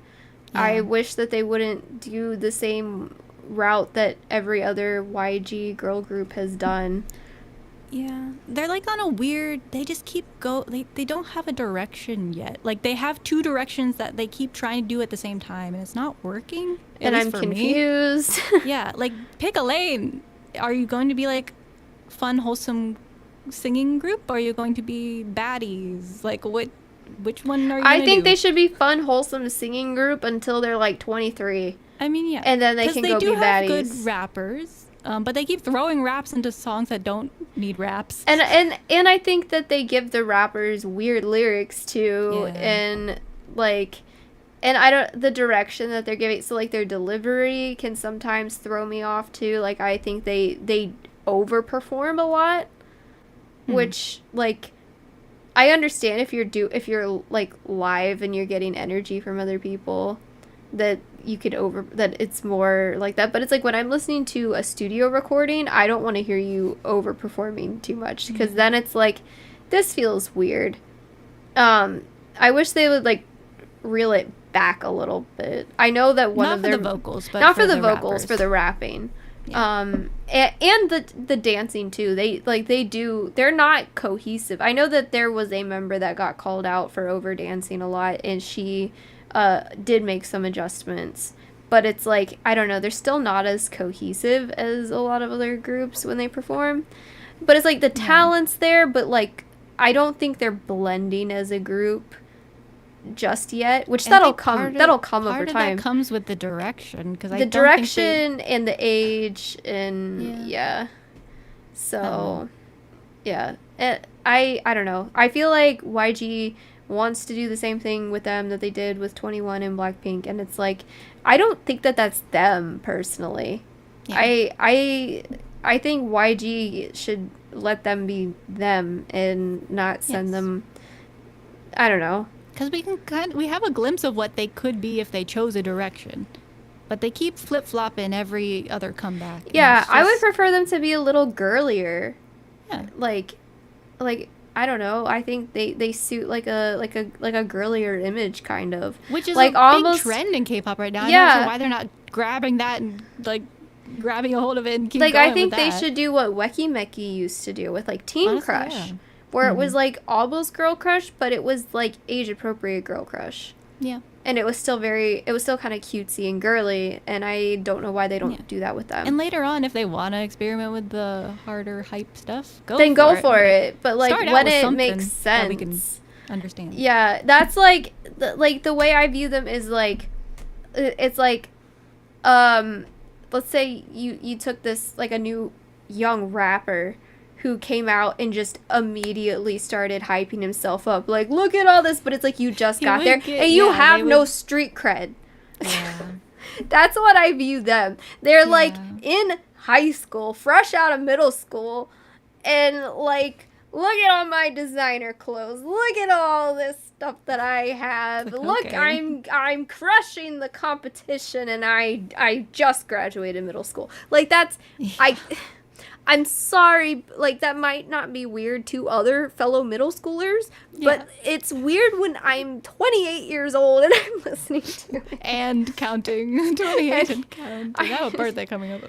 Yeah. I wish that they wouldn't do the same route that every other YG girl group has done. Yeah. They're like on a weird, they just keep they don't have a direction yet. Like they have two directions that they keep trying to do at the same time and it's not working. And I'm confused. Yeah, like pick a lane. Are you going to be like fun, wholesome singing group? Or are you going to be baddies? Like which one are you I think they should be fun, wholesome singing group until they're like 23. I mean, yeah. And then they can go be baddies. Because they do have good rappers. But they keep throwing raps into songs that don't need raps. And I think that they give the rappers weird lyrics too, and like, and I don't the direction that they're giving. So like their delivery can sometimes throw me off too. Like I think they overperform a lot, which like I understand if you're like live and you're getting energy from other people, that you could that it's more like that. But it's like when I'm listening to a studio recording, I don't want to hear you overperforming too much because then it's like this feels weird. I wish they would like reel it back a little bit. I know that one of their not for the vocals, but not for the vocals, rappers. For the rapping. And the dancing too. They're not cohesive. I know that there was a member that got called out for over dancing a lot, and she did make some adjustments, but it's like I don't know, they're still not as cohesive as a lot of other groups when they perform, but it's like the talent's there, but like I don't think they're blending as a group just yet, which that'll come over time. That comes with the direction, because the direction and the age and so I don't know, I feel like YG wants to do the same thing with them that they did with 21 and Blackpink, and it's like I don't think that that's them personally. I think YG should let them be them and not send them. I don't know, because we have a glimpse of what they could be if they chose a direction, but they keep flip-flopping every other comeback. I would prefer them to be a little girlier. Like I don't know. I think they suit like a girlier image, kind of. Which is like a almost big trend in K-pop right now. I don't know why they're not grabbing that and like grabbing a hold of it and keep going with that. I think they should do what Weki Meki used to do with like Teen Crush, where it was like almost girl crush, but it was like age appropriate girl crush. Yeah. And it was still kind of cutesy and girly, and I don't know why they don't do that with them. And later on, if they want to experiment with the harder hype stuff, go for it. But like when it makes sense, that we can understand. Yeah, that's like the way I view them is like, it's like, let's say you took this like a new young rapper who came out and just immediately started hyping himself up. Like, look at all this, but it's like you just got there and you have no street cred. Yeah. That's what I view them. They're like in high school, fresh out of middle school, and like, look at all my designer clothes. Look at all this stuff that I have. Look, I'm crushing the competition, and I just graduated middle school. Like that's I'm sorry, like, that might not be weird to other fellow middle schoolers, but it's weird when I'm 28 years old and I'm listening to it. And counting. 28 and counting. I have a birthday coming up.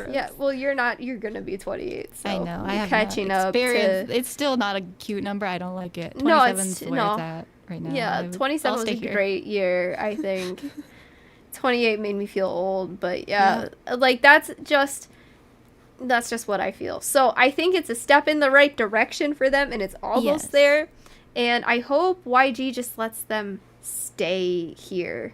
Yeah, well, you're gonna be 28, so I know. I have catching up to... It's still not a cute number. I don't like it. 27's where it's at right now. Yeah, 27 was a great year, I think. 28 made me feel old, but like, that's just what I feel. So I think it's a step in the right direction for them, and it's almost there. And I hope YG just lets them stay here.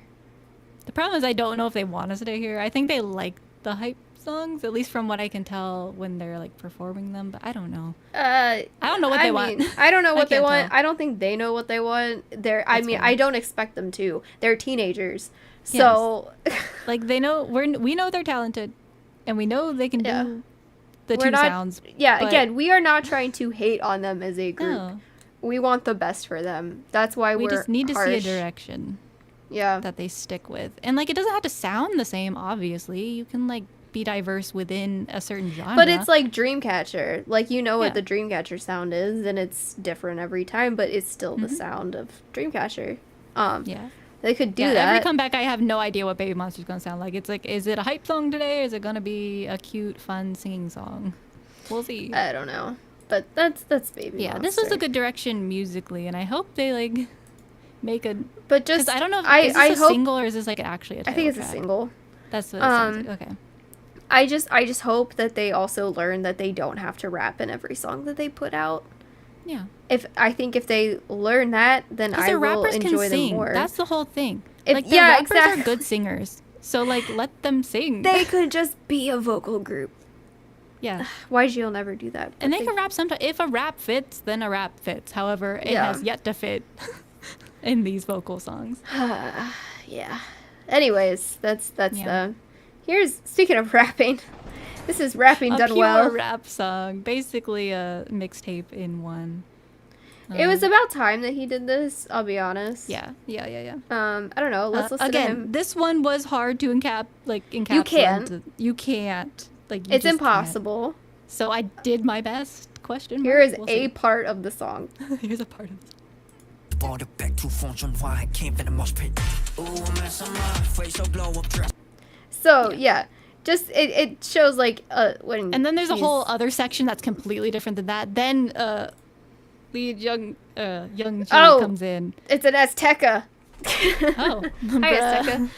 The problem is I don't know if they want to stay here. I think they like the hype songs, at least from what I can tell when they're like performing them, but I don't know. I don't know what they want. I don't know what they want. Tell. I don't think they know what they want. I don't expect them to. They're teenagers. So like, they know we know they're talented, and we know they can do the sounds. Yeah, again, we are not trying to hate on them as a group. No. We want the best for them. That's why we just need to see a direction. Yeah. That they stick with. And like, it doesn't have to sound the same, obviously. You can like be diverse within a certain genre. But it's like Dreamcatcher. Like, you know what the Dreamcatcher sound is, and it's different every time, but it's still the sound of Dreamcatcher. They could do that. Every comeback, I have no idea what Baby Monster's gonna sound like. It's like, is it a hype song today, or is it gonna be a cute, fun singing song? We'll see. I don't know, but that's Baby Monster. This was a good direction musically, and I hope they like make a. But just I don't know. Is this a single, or is this like actually a title I think it's track? A single. That's what it sounds like. Okay. I just hope that they also learn that they don't have to rap in every song that they put out. Yeah. I think if they learn that, then I will enjoy them more. That's the whole thing. Like, the rappers are good singers. So like, let them sing. They could just be a vocal group. Yeah. YG will never do that. And they can rap sometimes. If a rap fits, then a rap fits. However, it has yet to fit in these vocal songs. Yeah. Anyways, that's speaking of rapping. This is rapping done well. A pure rap song, basically a mixtape in one. It was about time that he did this, I'll be honest. Yeah. I don't know. Let's listen to him. This one was hard to encapsulate. You can't. Like, it's impossible. Can't. So I did my best. Here is a part of the song. Here's a part of the song. So, just it shows like when. And then there's a whole other section that's completely different than that. Then Young G comes in. It's an Azteca. Oh, hi Azteca.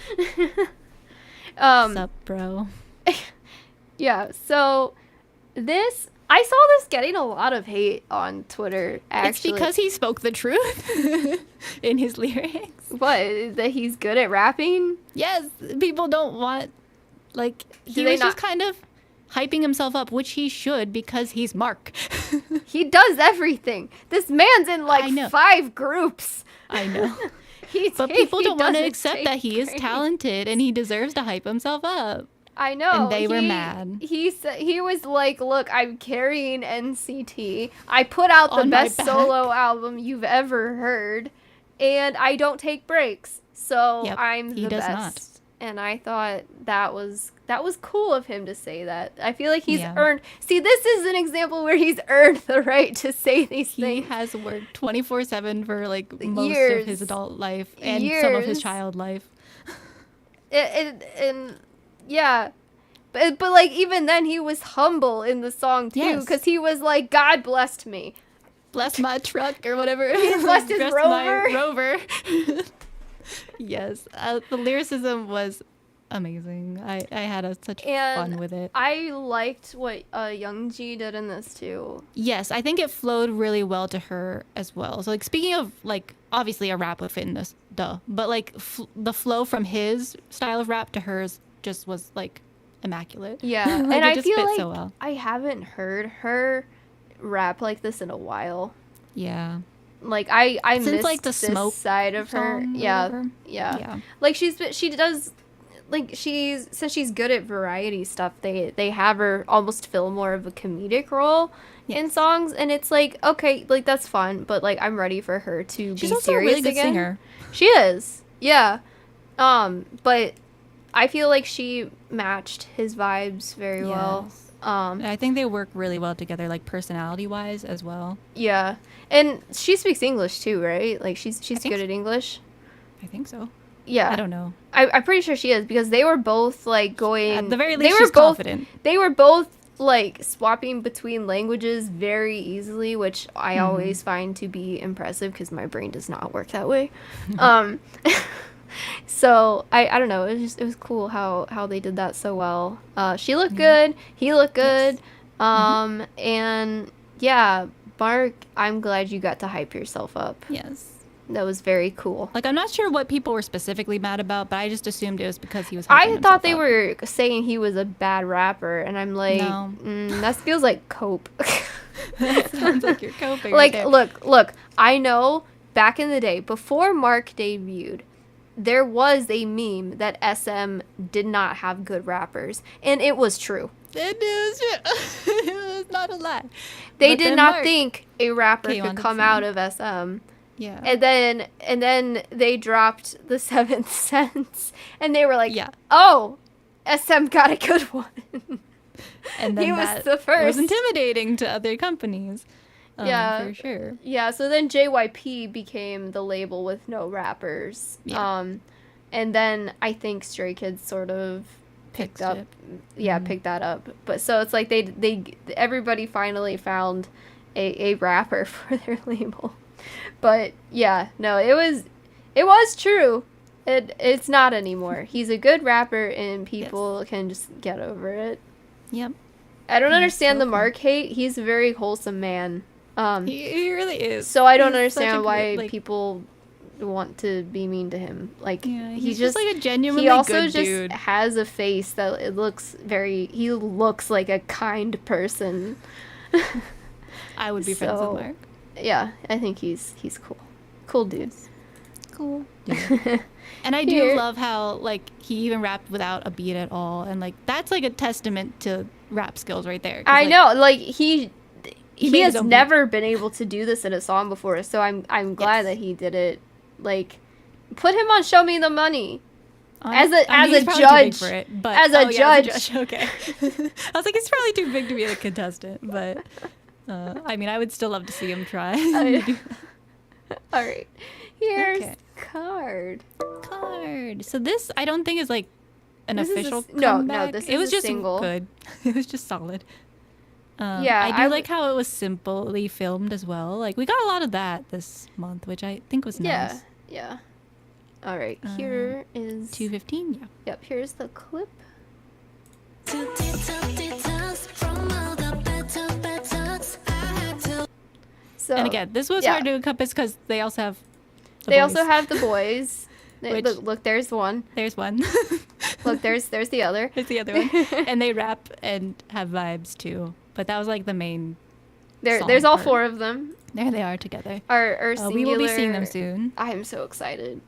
What's up, bro? Yeah. So I saw this getting a lot of hate on Twitter. Actually, it's because he spoke the truth in his lyrics. What? That he's good at rapping? Yes. People don't want. Like, he was just kind of hyping himself up, which he should, because he's Mark. He does everything. This man's in, like, 5 groups. I know. But people don't want to accept that he is talented, and he deserves to hype himself up. I know. And they were mad. He was like, look, I'm carrying NCT. I put out the best solo album you've ever heard, and I don't take breaks. So I'm the best. Not. And I thought that was cool of him to say that. I feel like he's earned. See, this is an example where he's earned the right to say these things. He has worked 24/7 for like most of his adult life and some of his child life. And but like, even then he was humble in the song too, because he was like, God blessed me. Bless my truck or whatever. He blessed his Rover. My Rover. Yes, the lyricism was amazing. I had such fun with it. I liked what Youngji did in this too. Yes, I think it flowed really well to her as well. So like, speaking of like, obviously a rap would fit in this, but like the flow from his style of rap to hers just was like immaculate. Yeah, like, and I feel like so well. I haven't heard her rap like this in a while. Yeah. Like I since missed like the this smoke side of her. Yeah. Like she does, like since she's good at variety stuff, they have her almost fill more of a comedic role in songs, and it's like, okay, like that's fun, but like I'm ready for her to be serious again. She's also a really good singer. She is. Yeah. But I feel like she matched his vibes very well. I think they work really well together, like personality-wise as well. Yeah, and she speaks English too, right? Like she's good at English. I think so. Yeah, I don't know. I'm pretty sure she is, because they were both like going. At the very least, she's confident. They were both like swapping between languages very easily, which I always find to be impressive because my brain does not work that way. So I don't know. It was cool how they did that so well. She looked good. He looked good. Yes. And yeah, Mark, I'm glad you got to hype yourself up. Yes. That was very cool. Like, I'm not sure what people were specifically mad about, but I just assumed it was because he was hyping I thought they up. were saying he was a bad rapper, and I'm like, no. That feels like cope. That sounds like you're coping. Like, right look, I know back in the day, before Mark debuted, there was a meme that SM did not have good rappers, and it was true. It was not a lie. They did not think a rapper could come out of SM. Yeah. And then they dropped the 7th Sense, and they were like, yeah. Oh, SM got a good one. And then he was the first. It was intimidating to other companies. Yeah, for sure. Yeah, so then JYP became the label with no rappers. Yeah. And then I think Stray Kids sort of picked that up. But so it's like they everybody finally found a rapper for their label. But yeah, no, it was true. It's not anymore. He's a good rapper, and people can just get over it. Yep. I don't understand the Mark hate. He's a very wholesome man. He really is. So I don't understand why people want to be mean to him. Like, he's just like a genuinely he also good just dude. has a face that he looks like a kind person. I would be friends with Mark. Yeah, I think he's cool. Cool dude. Cool. Yeah. And I do love how, like, he even rapped without a beat at all, and like that's like a testament to rap skills right there. I know, like he has never been able to do this in a song before, so I'm glad that he did it. Like, put him on Show Me the Money. As a judge. For it, but, as a judge. Okay. I was like, he's probably too big to be a contestant, but I mean, I would still love to see him try. All right. Here's Card. So this, I don't think is like an official comeback. No, this is it was just single. Good. It was just solid. Yeah, I do like how it was simply filmed as well. Like, we got a lot of that this month, which I think was nice. Yeah. All right, here is 2:15. Yeah. Yep, here's the clip. So, and again, this was hard to encompass because they also have also have the boys. Look, there's one. There's one. Look, there's the other. There's the other one. And they rap and have vibes too. But that was like the main. There's all four of them. There they are together. Our singular. We will be seeing them soon. I'm so excited.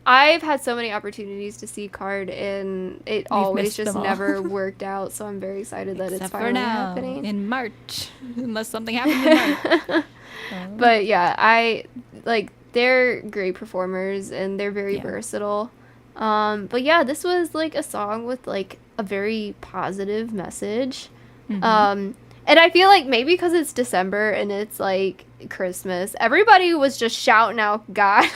I've had so many opportunities to see Card, and it always just never worked out. So I'm very excited that it's finally happening in March, unless something happens in March. But yeah, they're great performers, and they're very versatile. But yeah, this was like a song with like a very positive message. And I feel like maybe because it's December and it's like Christmas, everybody was just shouting out God.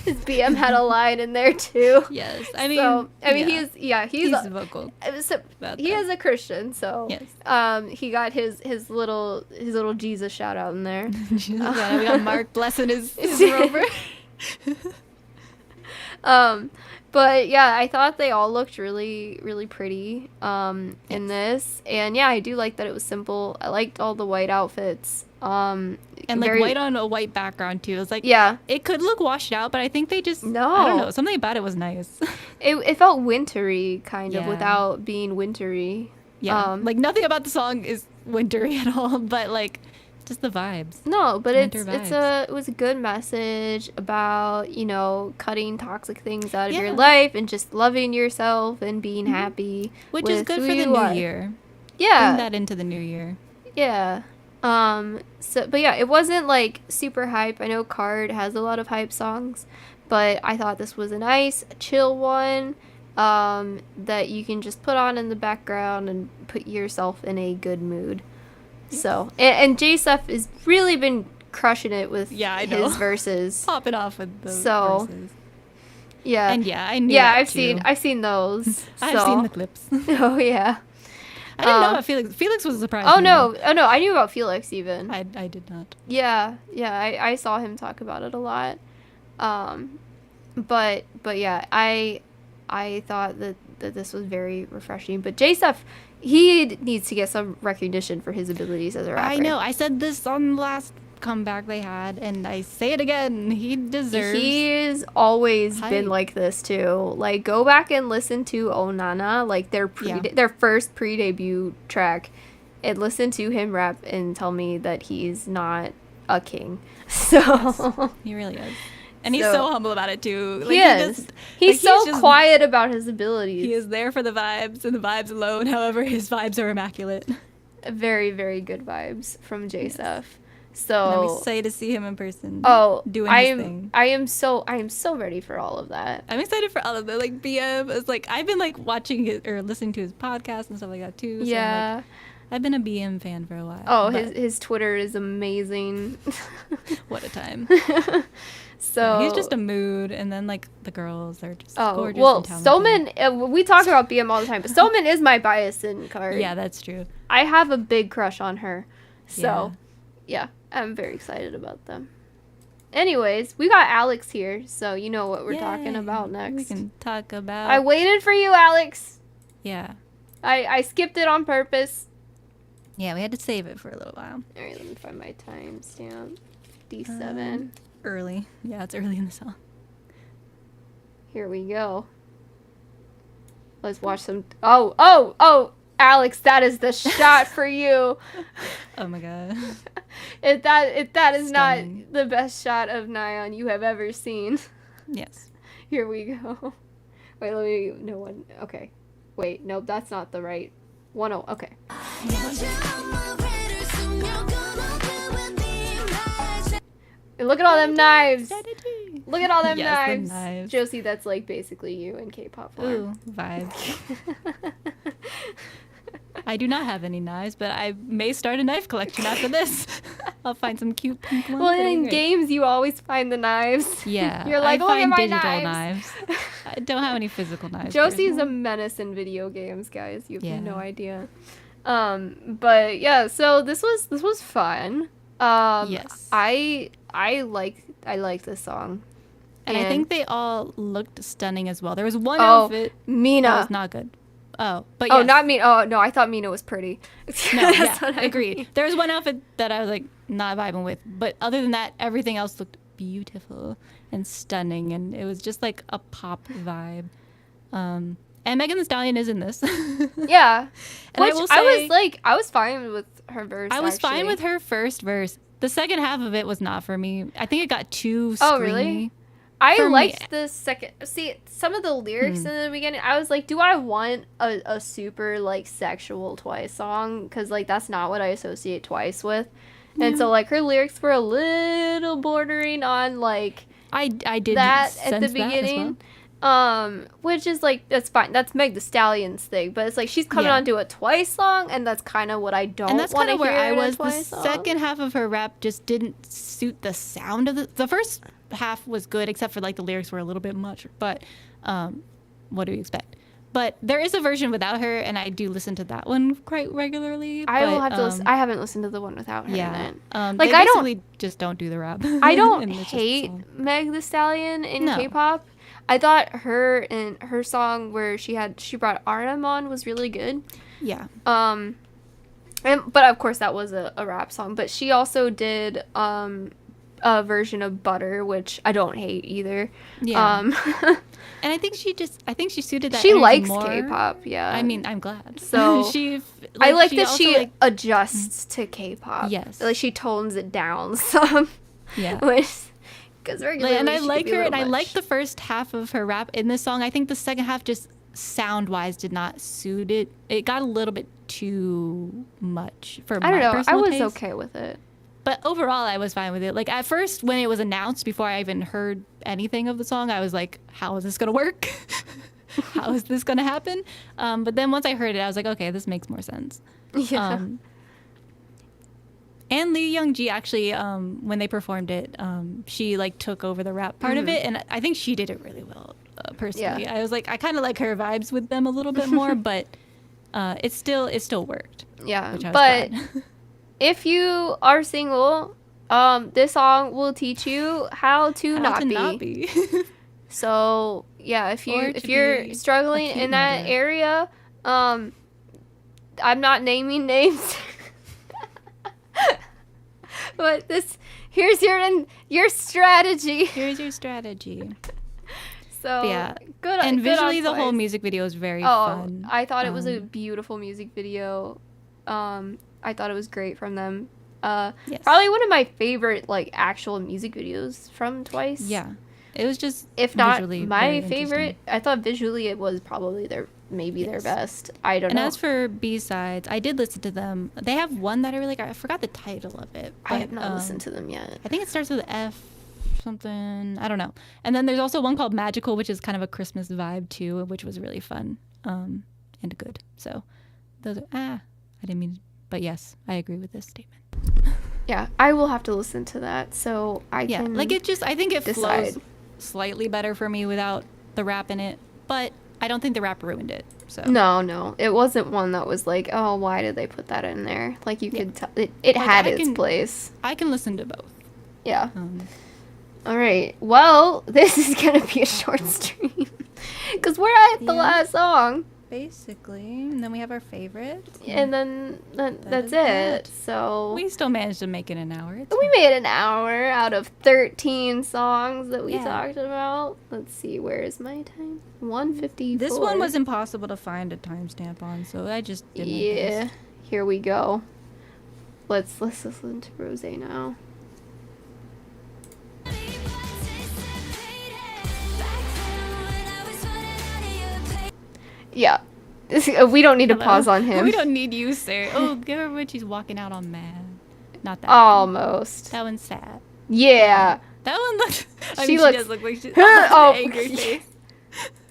His BM had a line in there too. Yes, I mean he's vocal. So he is a Christian, so he got his little Jesus shout out in there. We got Mark blessing his rover. But yeah, I thought they all looked really, really pretty in this, and yeah, I do like that it was simple. I liked all the white outfits. And like white on a white background too. It was like, it could look washed out, but I think they just, I don't know, something about it was nice. It felt wintry kind of without being wintry. Yeah. Like nothing about the song is wintry at all, but like just the vibes. No, but it was a good message about, you know, cutting toxic things out of your life and just loving yourself and being happy. Which is good for the new year. Yeah. Bring that into the new year. Yeah. But yeah, it wasn't like super hype. I know Card has a lot of hype songs, but I thought this was a nice, chill one. that you can just put on in the background and put yourself in a good mood. So, and J-Stuff has really been crushing it with his verses. Popping off with the verses. Yeah. And I knew that I've seen those. I've seen the clips. Oh yeah. I didn't know about Felix. Felix was a surprise. Oh no, I knew about Felix even. I did not. Yeah, I saw him talk about it a lot. But yeah, I thought that this was very refreshing. But J-Stuff, he needs to get some recognition for his abilities as a rapper. I know. I said this on the last comeback they had, and I say it again. He deserves. He's always been like this too. Like, go back and listen to Oh Nana, like their first pre-debut track, and listen to him rap and tell me that he's not a king. So yes, he really is. And he's so humble about it too. Like, he is. He's so quiet about his abilities. He is there for the vibes and the vibes alone. However, his vibes are immaculate. Very, very good vibes from J-Stuff. Yes. So and I'm excited to see him in person. Doing his thing. I am so ready for all of that. I'm excited for all of that. Like BM is like, I've been like watching it or listening to his podcast and stuff like that too. So yeah. I've been a BM fan for a while. Oh, his Twitter is amazing. What a time. So he's just a mood, and then like the girls are just gorgeous. Well, and talented. Somin, we talk about BM all the time, but Somin is my bias in card. Yeah, that's true. I have a big crush on her, so yeah, I'm very excited about them. Anyways, we got Alex here, so you know what we're talking about next. We can talk about. I waited for you, Alex. Yeah. I skipped it on purpose. Yeah, we had to save it for a little while. All right, let me find my timestamp. D7. Early. Yeah, it's early in the song. Here we go. Let's watch some. Oh, Alex, that is the shot for you. Oh my god. If that is Stunning. not the best shot of Nyan you have ever seen. Yes. Here we go. Wait, let me. No one. Okay. Wait, nope, that's not the right. 10. Okay. Look at all them knives. Look at all them knives. Josie, that's like basically you in K-pop form. Ooh, vibes. I do not have any knives, but I may start a knife collection after this. I'll find some cute pink ones. Well, in games, you always find the knives. Yeah. You're like, I find my digital knives. I don't have any physical knives. Josie's a menace in video games, guys. You have no idea. But yeah, so this was fun. Yes. I like this song. And I think they all looked stunning as well. There was one outfit Mina. that was not good. Oh, but yes. Oh, not Mina. Oh, no, I thought Mina was pretty. No, yeah, agreed. There was one outfit that I was like not vibing with, but other than that, everything else looked beautiful and stunning, and it was just like a pop vibe. And Megan Thee Stallion is in this. Yeah. And which I will say, I was fine with her verse. I was fine with her first verse. The second half of it was not for me. I think it got too screamy. Oh, really? I liked the second. See, some of the lyrics in the beginning, I was like, do I want a super like sexual Twice song? Because like that's not what I associate Twice with. And so like her lyrics were a little bordering on like I did that at the beginning. Which is like, that's fine. That's Meg Thee Stallion's thing, but it's like she's coming onto a Twice song, and that's kind of what I don't want to hear. And that's kind of where I was. The second half of her rap just didn't suit the sound of the first half was good, except for like the lyrics were a little bit much. But what do you expect? But there is a version without her, and I do listen to that one quite regularly. I will have to listen. I haven't listened to the one without her. Yeah, like I don't just don't do the rap. I don't hate Meg Thee Stallion in K-pop. I thought her and her song where she brought RM on was really good. Yeah. But of course that was a rap song. But she also did a version of Butter, which I don't hate either. Yeah. And I think she suited that. She likes more. K-pop. Yeah. I mean, I'm glad. So I like that she adjusts to K-pop. Yes. Like she tones it down some. Yeah. Because regularly and I like her, and much. I like the first half of her rap in this song. I think the second half just sound-wise did not suit it. It got a little bit too much for my personal taste. I was okay with it. But overall, I was fine with it. Like, at first, when it was announced, before I even heard anything of the song, I was like, how is this going to work? how is this gonna happen? But then once I heard it, I was like, okay, this makes more sense. Yeah. And Lee Young-ji actually, when they performed it, she like took over the rap part of it, and I think she did it really well. Personally, I was like, I kind of like her vibes with them a little bit more, but it still worked. Yeah, which I was but glad. if you are single, this song will teach you how to not be. So yeah, if you're struggling in that area, I'm not naming names. But here's your strategy. Here's your strategy. So yeah, good. And good visually, the whole music video is very fun. I thought it was a beautiful music video. I thought it was great from them. Yes. Probably one of my favorite like actual music videos from Twice. Yeah, it was just, if not my favorite. I thought visually it was probably their best. I don't know. And as for B-sides, I did listen to them. They have one that I really I forgot the title of it. But, I have not listened to them yet. I think it starts with F something. I don't know. And then there's also one called Magical, which is kind of a Christmas vibe too, which was really fun and good. So those are, I didn't mean, but yes, I agree with this statement. Yeah, I will have to listen to that so I can like it just, I think it decide. flows slightly better for me without the rap in it, but I don't think the rap ruined it. So no, it wasn't one that was like, oh, why did they put that in there? Like you could tell it like had its place. I can listen to both. Yeah. All right. Well, this is gonna be a short stream because we're at the last song. Basically, and then we have our favorite, and then that's it. So we still managed to make it an hour. We made an hour out of 13 songs that we talked about. Let's see, where is my time? 1:54. This one was impossible to find a timestamp on, so I just did my best. Here we go. Let's listen to Rosé now. Yeah. We don't need to pause on him. We don't need you, sir. Oh, give her when she's walking out on Mad. Not that Almost. One. That one's sad. Yeah. That one looks... she does look like she's... angry face.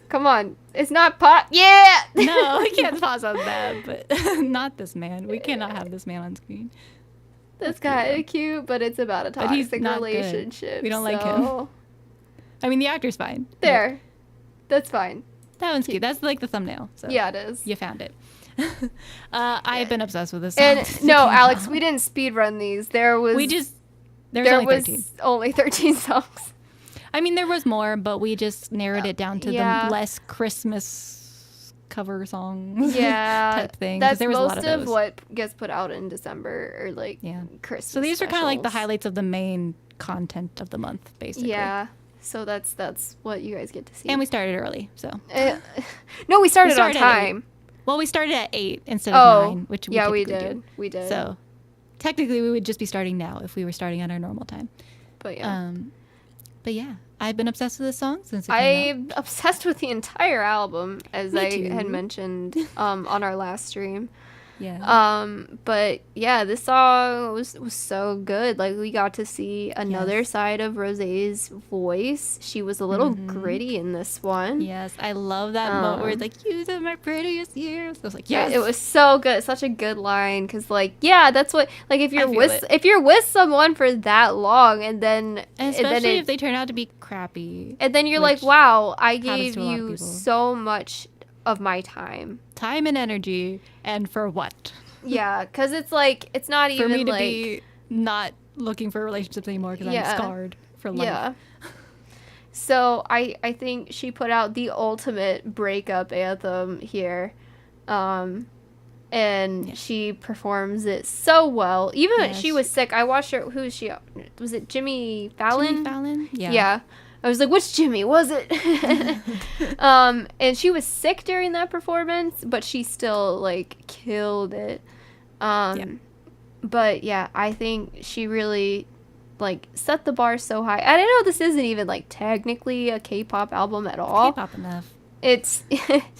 Come on. It's not Yeah! No, we can't pause on that, but not this man. We cannot have this man on screen. That's kind of cute, but it's about a toxic relationship. Good. We don't like him. I mean, the actor's fine. There. That's fine. That one's cute. That's like the thumbnail. So yeah, it is. You found it. I've been obsessed with this song. And no, Alex, we didn't speed run these. There was only 13 songs. I mean, there was more, but we just narrowed it down to the less Christmas cover song type thing. That's there was most a lot of what gets put out in December or like Christmas. So these are kind of like the highlights of the main content of the month, basically. Yeah. So that's what you guys get to see. And we started early, so. No, we started on time. Well, we started at 8 instead of 9, which we did. We did. So technically, we would just be starting now if we were starting at our normal time. But yeah. But yeah, I've been obsessed with this song since it came out. I'm obsessed with the entire album, as I had mentioned on our last stream. Yeah. But yeah, this song was so good. Like we got to see another side of Rosé's voice. She was a little gritty in this one. Yes, I love that moment where it's like, "You are my prettiest years." I was like, yes. Yeah, it was so good. Such a good line because, like, yeah, that's what like if you're with someone for that long and especially if they turn out to be crappy, and then you're like, wow, I gave you so much of my time and energy, and for what? Yeah, because it's like it's not even for me to like be not looking for relationships anymore because I'm scarred for life. Yeah. So I think she put out the ultimate breakup anthem here, and she performs it so well. Even when she was sick, I watched her. Who is she? Was it Jimmy Fallon? Jimmy Fallon? Yeah. Yeah. I was like, which Jimmy was it? And she was sick during that performance, but she still like killed it. But yeah, I think she really like set the bar so high. And I know this isn't even like technically a K-pop album at all. K-pop enough. It's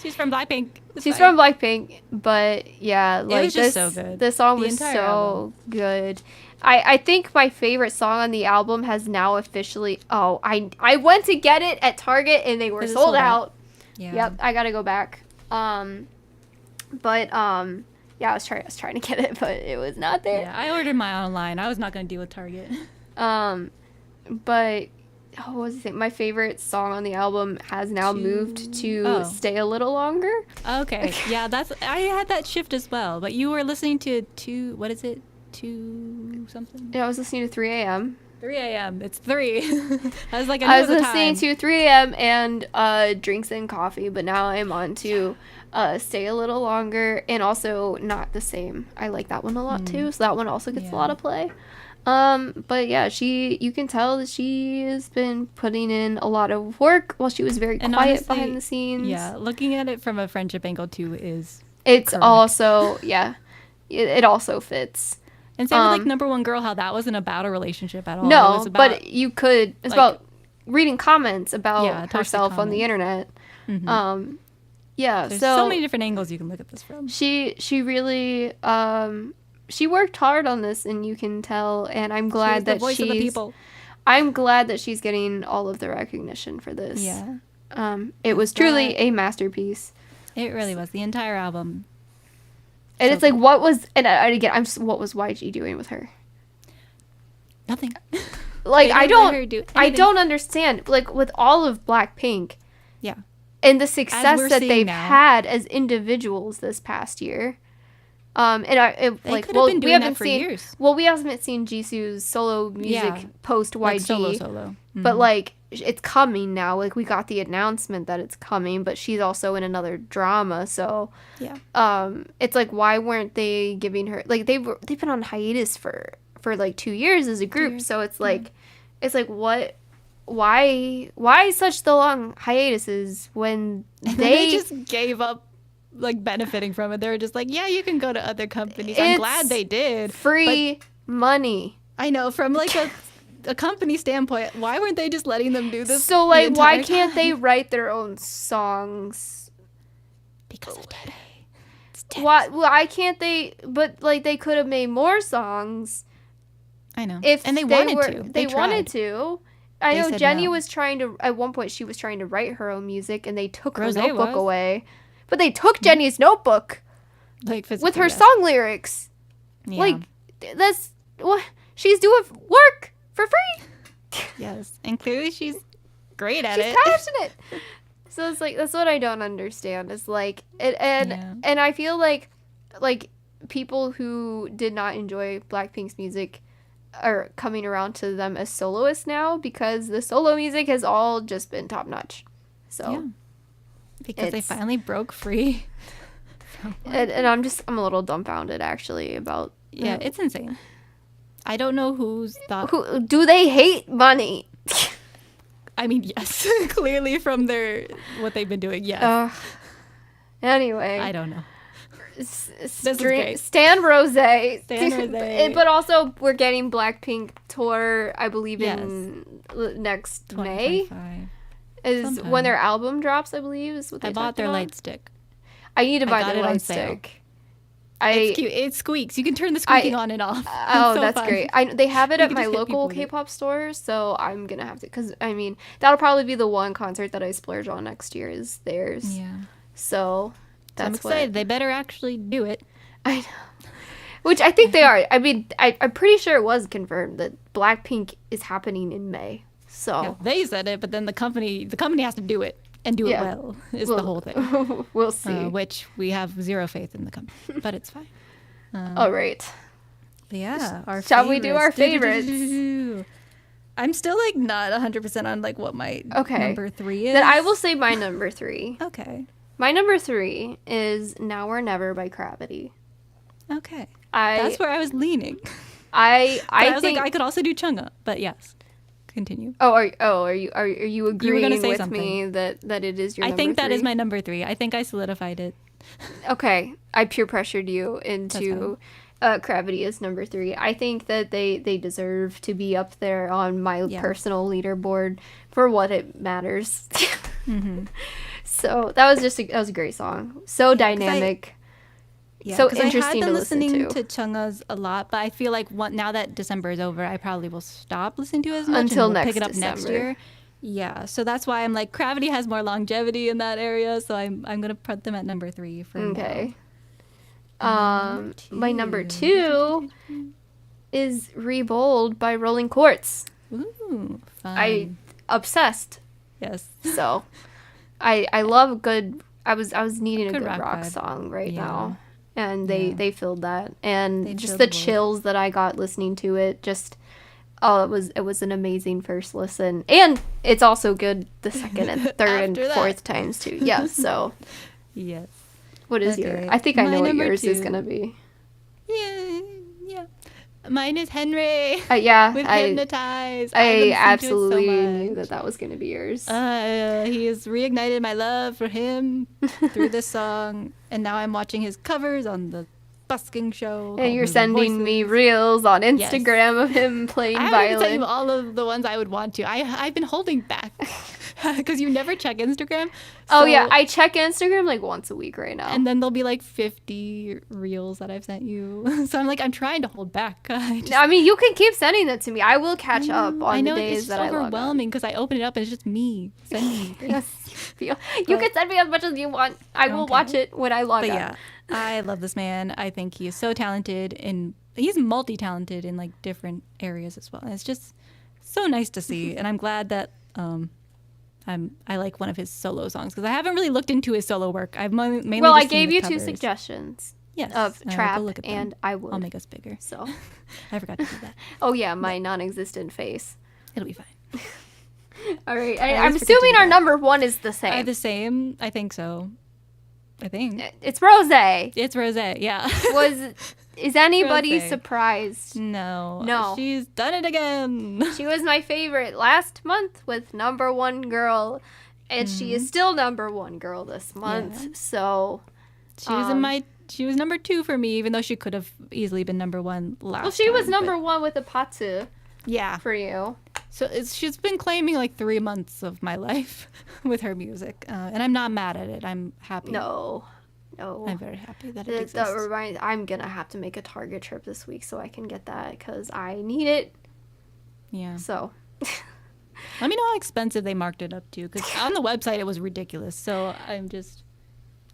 she's from Blackpink. She's from Blackpink, but yeah, like it was just so good. The song was so good. I think my favorite song on the album has now officially... I went to get it at Target and they were sold out. Yeah. Yep, I gotta go back. But yeah, I was trying to get it, but it was not there. Yeah, I ordered mine online. I was not gonna deal with Target. But what was the thing? My favorite song on the album has now moved to Stay a Little Longer. Okay. Yeah, I had that shift as well. But you were listening to 2 something? Yeah, I was listening to 3 a.m. 3 a.m. It's 3. I was like, I was listening to 3 a.m. and Drinks and Coffee, but now I'm on to Stay a Little Longer, and also Not the Same. I like that one a lot too, so that one also gets a lot of play. But yeah, you can tell that she has been putting in a lot of work while she was very quiet honestly, behind the scenes. Yeah, looking at it from a friendship angle too it's correct. Also, yeah, it also fits. And same with like Number One Girl, how that wasn't about a relationship at all. No, it was about, but you could, it's like, about reading comments about herself on the internet. Mm-hmm. Yeah, there's so many different angles you can look at this from. She really, she worked hard on this, and you can tell, and I'm glad that she's the voice of the people. I'm glad that she's getting all of the recognition for this. Yeah. It was truly a masterpiece. It really was. The entire album. And it's like, what was YG doing with her? Nothing. Like, I don't understand. Like, with all of Blackpink. Yeah. And the success that they've had as individuals this past year. We haven't seen years. Well, we haven't seen Jisoo's solo music post YG. Like solo. Mm-hmm. But like, it's coming now. Like, we got the announcement that it's coming, but she's also in another drama. So it's like, why weren't they giving her, like, they've been on hiatus for like 2 years as a group. So it's like, what? Why such the long hiatuses when they just gave up like benefiting from it? They were just like, yeah, you can go to other companies. I'm glad they did. Free money. I know, from like a company standpoint, why weren't they just letting them do this? So like, why can't they write their own songs? Because of Teddy. Why can't they? But like, they could have made more songs. I know. And they wanted to. They wanted to. I know Jennie was trying to, at one point she was trying to write her own music, and they took her notebook away. But they took Jennie's notebook, like, with her song lyrics. Yeah. Like, that's what she's doing work for free. Yes, and clearly she's great at it. She's passionate. So it's like, that's what I don't understand. It's like, and I feel like people who did not enjoy Blackpink's music are coming around to them as soloists now, because the solo music has all just been top notch. So because they finally broke free. And I'm a little dumbfounded actually about it's insane. I don't know who do they hate money? I mean, yes. Clearly from what they've been doing, yes. Anyway, I don't know. Stan ROSÉ. But also, we're getting Blackpink tour, I believe, in next May. Is when their album drops, I believe. Is what I bought their light stick. I need to buy their light stick. It's cute. It squeaks. You can turn the squeaking on and off. Oh, so that's great. They have it at my local K-pop store, so I'm gonna have to. Because I mean, that'll probably be the one concert that I splurge on next year is theirs. Yeah. So. I'm excited. They better actually do it. I know. Which I think they are. I mean, I'm pretty sure it was confirmed that Blackpink is happening in May. So yeah, they said it, but then the company has to do it and do it well. Is the whole thing. We'll see. Which we have zero faith in the company, but it's fine. All right. Yeah. Shall we do our favorites? I'm still like not 100% on like what my number 3 is. Then I will say my number 3. Okay. My number 3 is Now or Never by CRAVITY. Okay. That's where I was leaning. I was like, I could also do CHUNG HA, but yes. Continue. Are you agreeing with me that it is your number 3? I think that is my number 3. I think I solidified it. Okay. I peer pressured you into CRAVITY as number 3. I think that they deserve to be up there on my personal leaderboard for what it matters. Mm-hmm. So that was a great song. So dynamic. So interesting to listen to. I had been listening to CHUNG HA's a lot, but I feel like now that December is over, I probably will stop listening to it as much until and next pick it up December. next year. Yeah, so that's why I'm like CRAVITY has more longevity in that area, so I'm gonna put them at number 3 for okay. now. My number 2 is RE.BOLD by 롤링쿼츠. Ooh, fun. I obsessed. Yes. So, I love a good. I was needing a good rock vibe. Song right now, and they filled that, and just the chills that I got listening to it. Just it was an amazing first listen, and it's also good the second and third and fourth times too. Yeah. So. Yes. What is yours? I think I know what yours is gonna be. Yeah. Mine is Henry. Yeah, with Hypnotized. I absolutely knew that was gonna be yours. He has reignited my love for him through this song, and now I'm watching his covers on the busking show. And you're sending me reels on Instagram of him playing violin. I tell you all of the ones I would want to. I've been holding back because you never check Instagram. Oh yeah, I check Instagram like once a week right now. And then there'll be like 50 reels that I've sent you. So I'm trying to hold back. I mean, you can keep sending that to me. I will catch up on the days that I log on. It's overwhelming because I open it up and it's just me sending me. Yes. You can send me as much as you want. I will watch it when I log on. Yeah, I love this man. I think he is so talented, and he's multi-talented in like different areas as well. And it's just so nice to see, and I'm glad that I like one of his solo songs because I haven't really looked into his solo work. I've mainly I gave you 2 suggestions. Yes, of trap, and I will. I'll make us bigger. So I forgot to do that. Oh yeah, my non-existent face. It'll be fine. All right, I'm assuming our number 1 is the same. The same? I think so. I think it's ROSÉ. It's ROSÉ. Yeah. Is anybody surprised? No. She's done it again. She was my favorite last month with number 1 girl, and she is still number 1 girl this month. Yeah. So she was number 2 for me, even though she could have easily been number 1 last. Well, she was number 1 with a patsu. Yeah. For you. So she's been claiming like 3 months of my life with her music, and I'm not mad at it. I'm happy. No. I'm very happy that it exists. I'm gonna have to make a Target trip this week so I can get that because I need it. Yeah. So. Let me know how expensive they marked it up to, because on the website it was ridiculous. So I'm just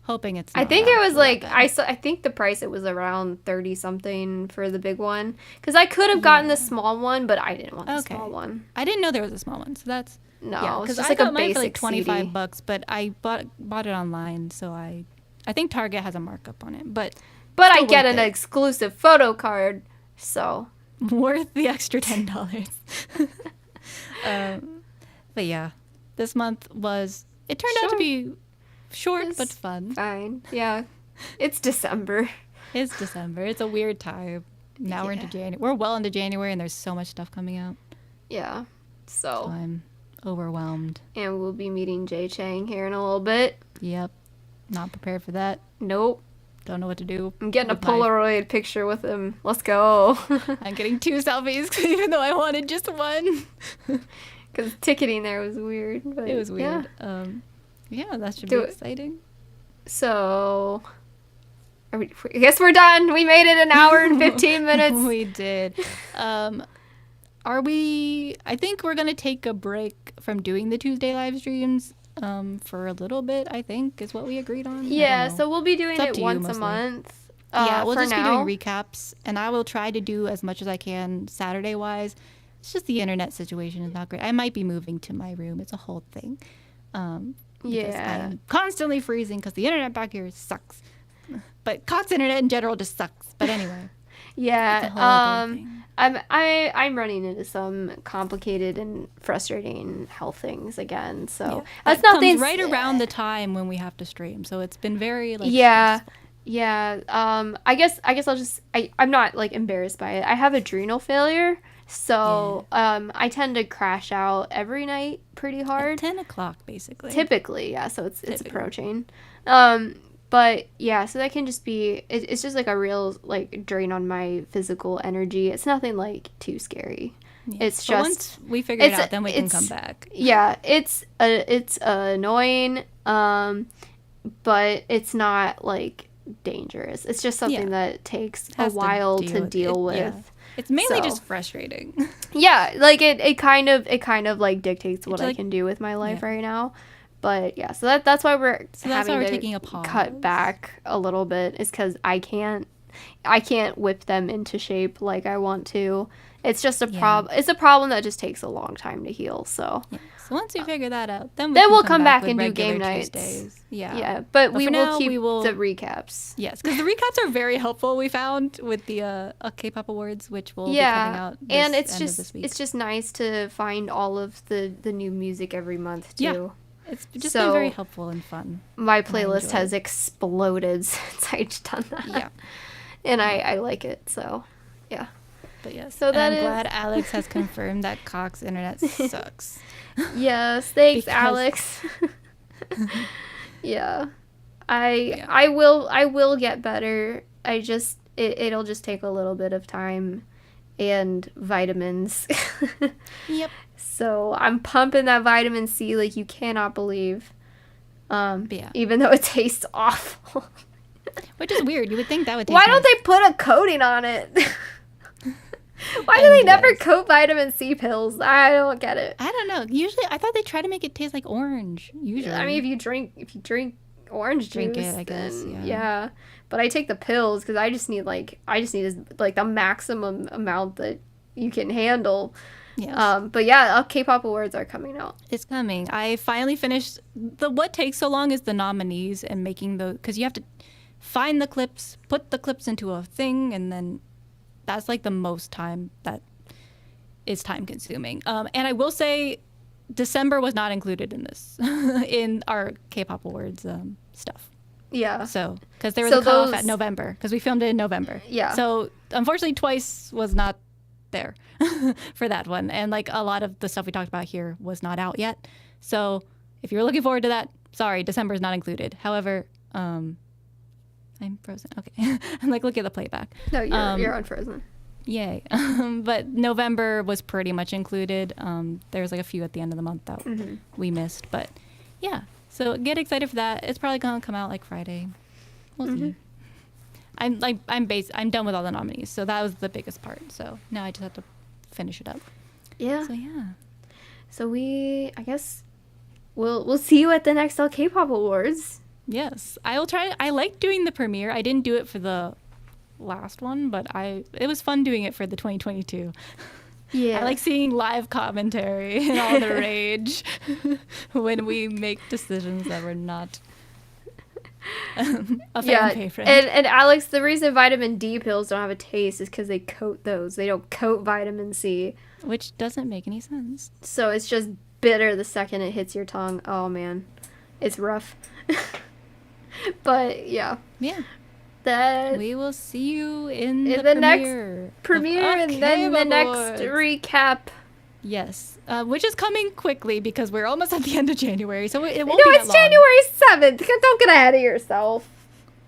hoping it's not. I think it was like I think the price, it was around 30 something for the big one, because I could have gotten the small one, but I didn't want the small one. I didn't know there was a small one, so that's because it's like a basic mine for like $25, CD. but I bought it online, so I think Target has a markup on it, but I get an exclusive photo card, so worth the extra $10. But yeah, this month it turned out to be short but fun. Fine. Yeah. It's December. It's December. It's a weird time. Now we're into January. We're well into January, and there's so much stuff coming out. Yeah. So I'm overwhelmed. And we'll be meeting Jay Chang here in a little bit. Yep. Not prepared for that. Nope. Don't know what to do. I'm getting a Polaroid picture with him. Let's go. I'm getting 2 selfies, even though I wanted just one. Because ticketing there was weird. But it was weird. Yeah, that should be exciting. So, I guess we're done. We made it an hour and 15 minutes. We did. I think we're going to take a break from doing the Tuesday live streams for a little bit, I think, is what we agreed on. Yeah, so we'll be doing it once a month. We'll just be doing recaps, and I will try to do as much as I can Saturday-wise. It's just the internet situation is not great. I might be moving to my room. It's a whole thing. I'm constantly freezing because the internet back here sucks. But Cox internet in general just sucks. But anyway. Yeah. I'm running into some complicated and frustrating health things again. So that's nothing. Right around the time when we have to stream. So it's been very stressful. Yeah. I guess I'll just I'm not like embarrassed by it. I have adrenal failure. So I tend to crash out every night pretty hard. At 10 o'clock, basically. Typically, yeah. So it's approaching. But yeah, so that can just be, it's just like a real like drain on my physical energy. It's nothing like too scary. Yeah. It's just once we figure it out, then we can come back. Yeah, it's annoying, but it's not like dangerous. It's just something that takes a while to deal with. It's mainly just frustrating. Yeah, like it kind of like dictates what I can do with my life right now. But yeah, so that's why we're taking a pause. Cut back a little bit, is because I can't whip them into shape like I want to. It's just a problem. It's a problem that just takes a long time to heal. So so once we figure that out, then we'll come back and do game nights. Tuesdays. Yeah, but we will keep the recaps. Yes, because the recaps are very helpful. We found with the Kpop Awards, which will be coming out. And it's just nice to find all of the new music every month too. Yeah. It's just been very helpful and fun. My playlist has exploded since I've done that. Yeah. And I like it, so yeah. But yes, so I'm glad Alex has confirmed that Cox's internet sucks. Yes, thanks, Alex. Yeah. I will get better. It'll just take a little bit of time and vitamins. Yep. So I'm pumping that vitamin C like you cannot believe. Even though it tastes awful. Which is weird. You would think that would taste Why don't they put a coating on it? Why do they never coat vitamin C pills? I don't get it. I don't know. Usually, I thought they try to make it taste like orange. Usually, I mean, if you drink orange juice, it, I guess. Yeah. But I take the pills because I just need like the maximum amount that you can handle. Yes. But yeah, K-pop awards are coming out. It's coming. I finally finished what takes so long is the nominees and making because you have to find the clips, put the clips into a thing, and then that's like the most time that is time consuming. And I will say December was not included in this, in our K-pop awards stuff. Yeah. So, because there was a cutoff at November, because we filmed it in November. Yeah. So, unfortunately, Twice was not there for that one. And like a lot of the stuff we talked about here was not out yet. So, if you're looking forward to that, sorry, December is not included. However, I'm frozen. Okay. I'm like, look at the playback. No, you're unfrozen. Yay. But November was pretty much included. There was like a few at the end of the month that we missed. But yeah. So get excited for that. It's probably going to come out like Friday. We'll see. I'm done with all the nominees. So that was the biggest part. So now I just have to finish it up. Yeah. So yeah. So I guess we'll see you at the next K-pop Awards. Yes, I will try. I like doing the premiere. I didn't do it for the last one, but it was fun doing it for the 2022. Yeah, I like seeing live commentary and all the rage when we make decisions that were not a fan favorite. And Alex, the reason vitamin D pills don't have a taste is because they coat those. They don't coat vitamin C, which doesn't make any sense. So it's just bitter the second it hits your tongue. Oh man, it's rough. But yeah, that we will see you in the next premiere, and then the next recap. Yes, which is coming quickly because we're almost at the end of January, so it won't be that long. It's January 7th. Don't get ahead of yourself.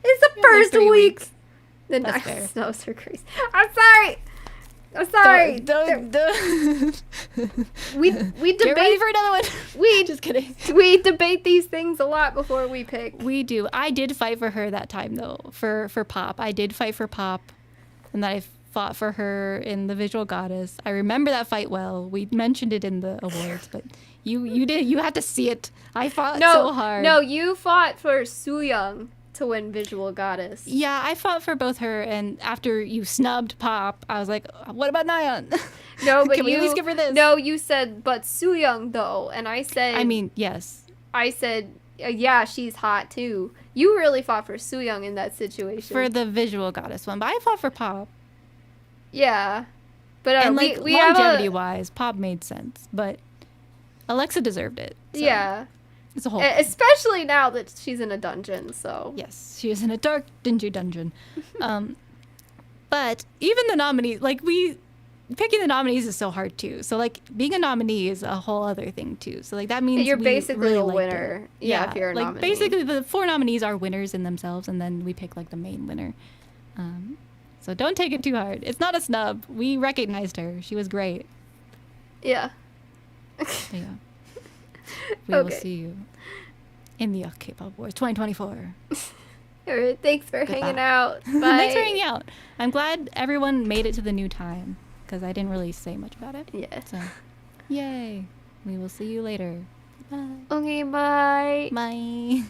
It's the first like week. The next snows are crazy. I'm sorry. We debate. Get ready for another one. Just kidding. We debate these things a lot before we pick. We do. I did fight for her that time though. For Pop, I did fight for Pop, and then I fought for her in the Visual Goddess. I remember that fight well. We mentioned it in the awards, but you did. You had to see it. I fought so hard. No, you fought for Sooyoung to win Visual Goddess. Yeah, I fought for both her, and after you snubbed Pop, I was like, what about Nayeon? No, but Can we at least give her this? No, you said, but Sooyoung though, and I said... I mean, yes. I said, yeah, she's hot too. You really fought for Sooyoung in that situation. For the Visual Goddess one, but I fought for Pop. Yeah. But and like, longevity-wise, Pop made sense, but Alexa deserved it. So. Yeah. It's a whole especially now that she's in a dungeon, so... Yes, she is in a dark, dingy dungeon. But even the nominees, like, picking the nominees is so hard, too. So, like, being a nominee is a whole other thing, too. So, like, that means you're basically a winner. Yeah, if you're a nominee. Basically, the 4 nominees are winners in themselves, and then we pick, like, the main winner. So don't take it too hard. It's not a snub. We recognized her. She was great. Yeah. Yeah. We will see you in the Kpop Awards 2024. Alright, thanks for hanging out. Bye. Thanks for hanging out. I'm glad everyone made it to the new time because I didn't really say much about it. Yeah. So, yay. We will see you later. Bye. Okay, bye. Bye.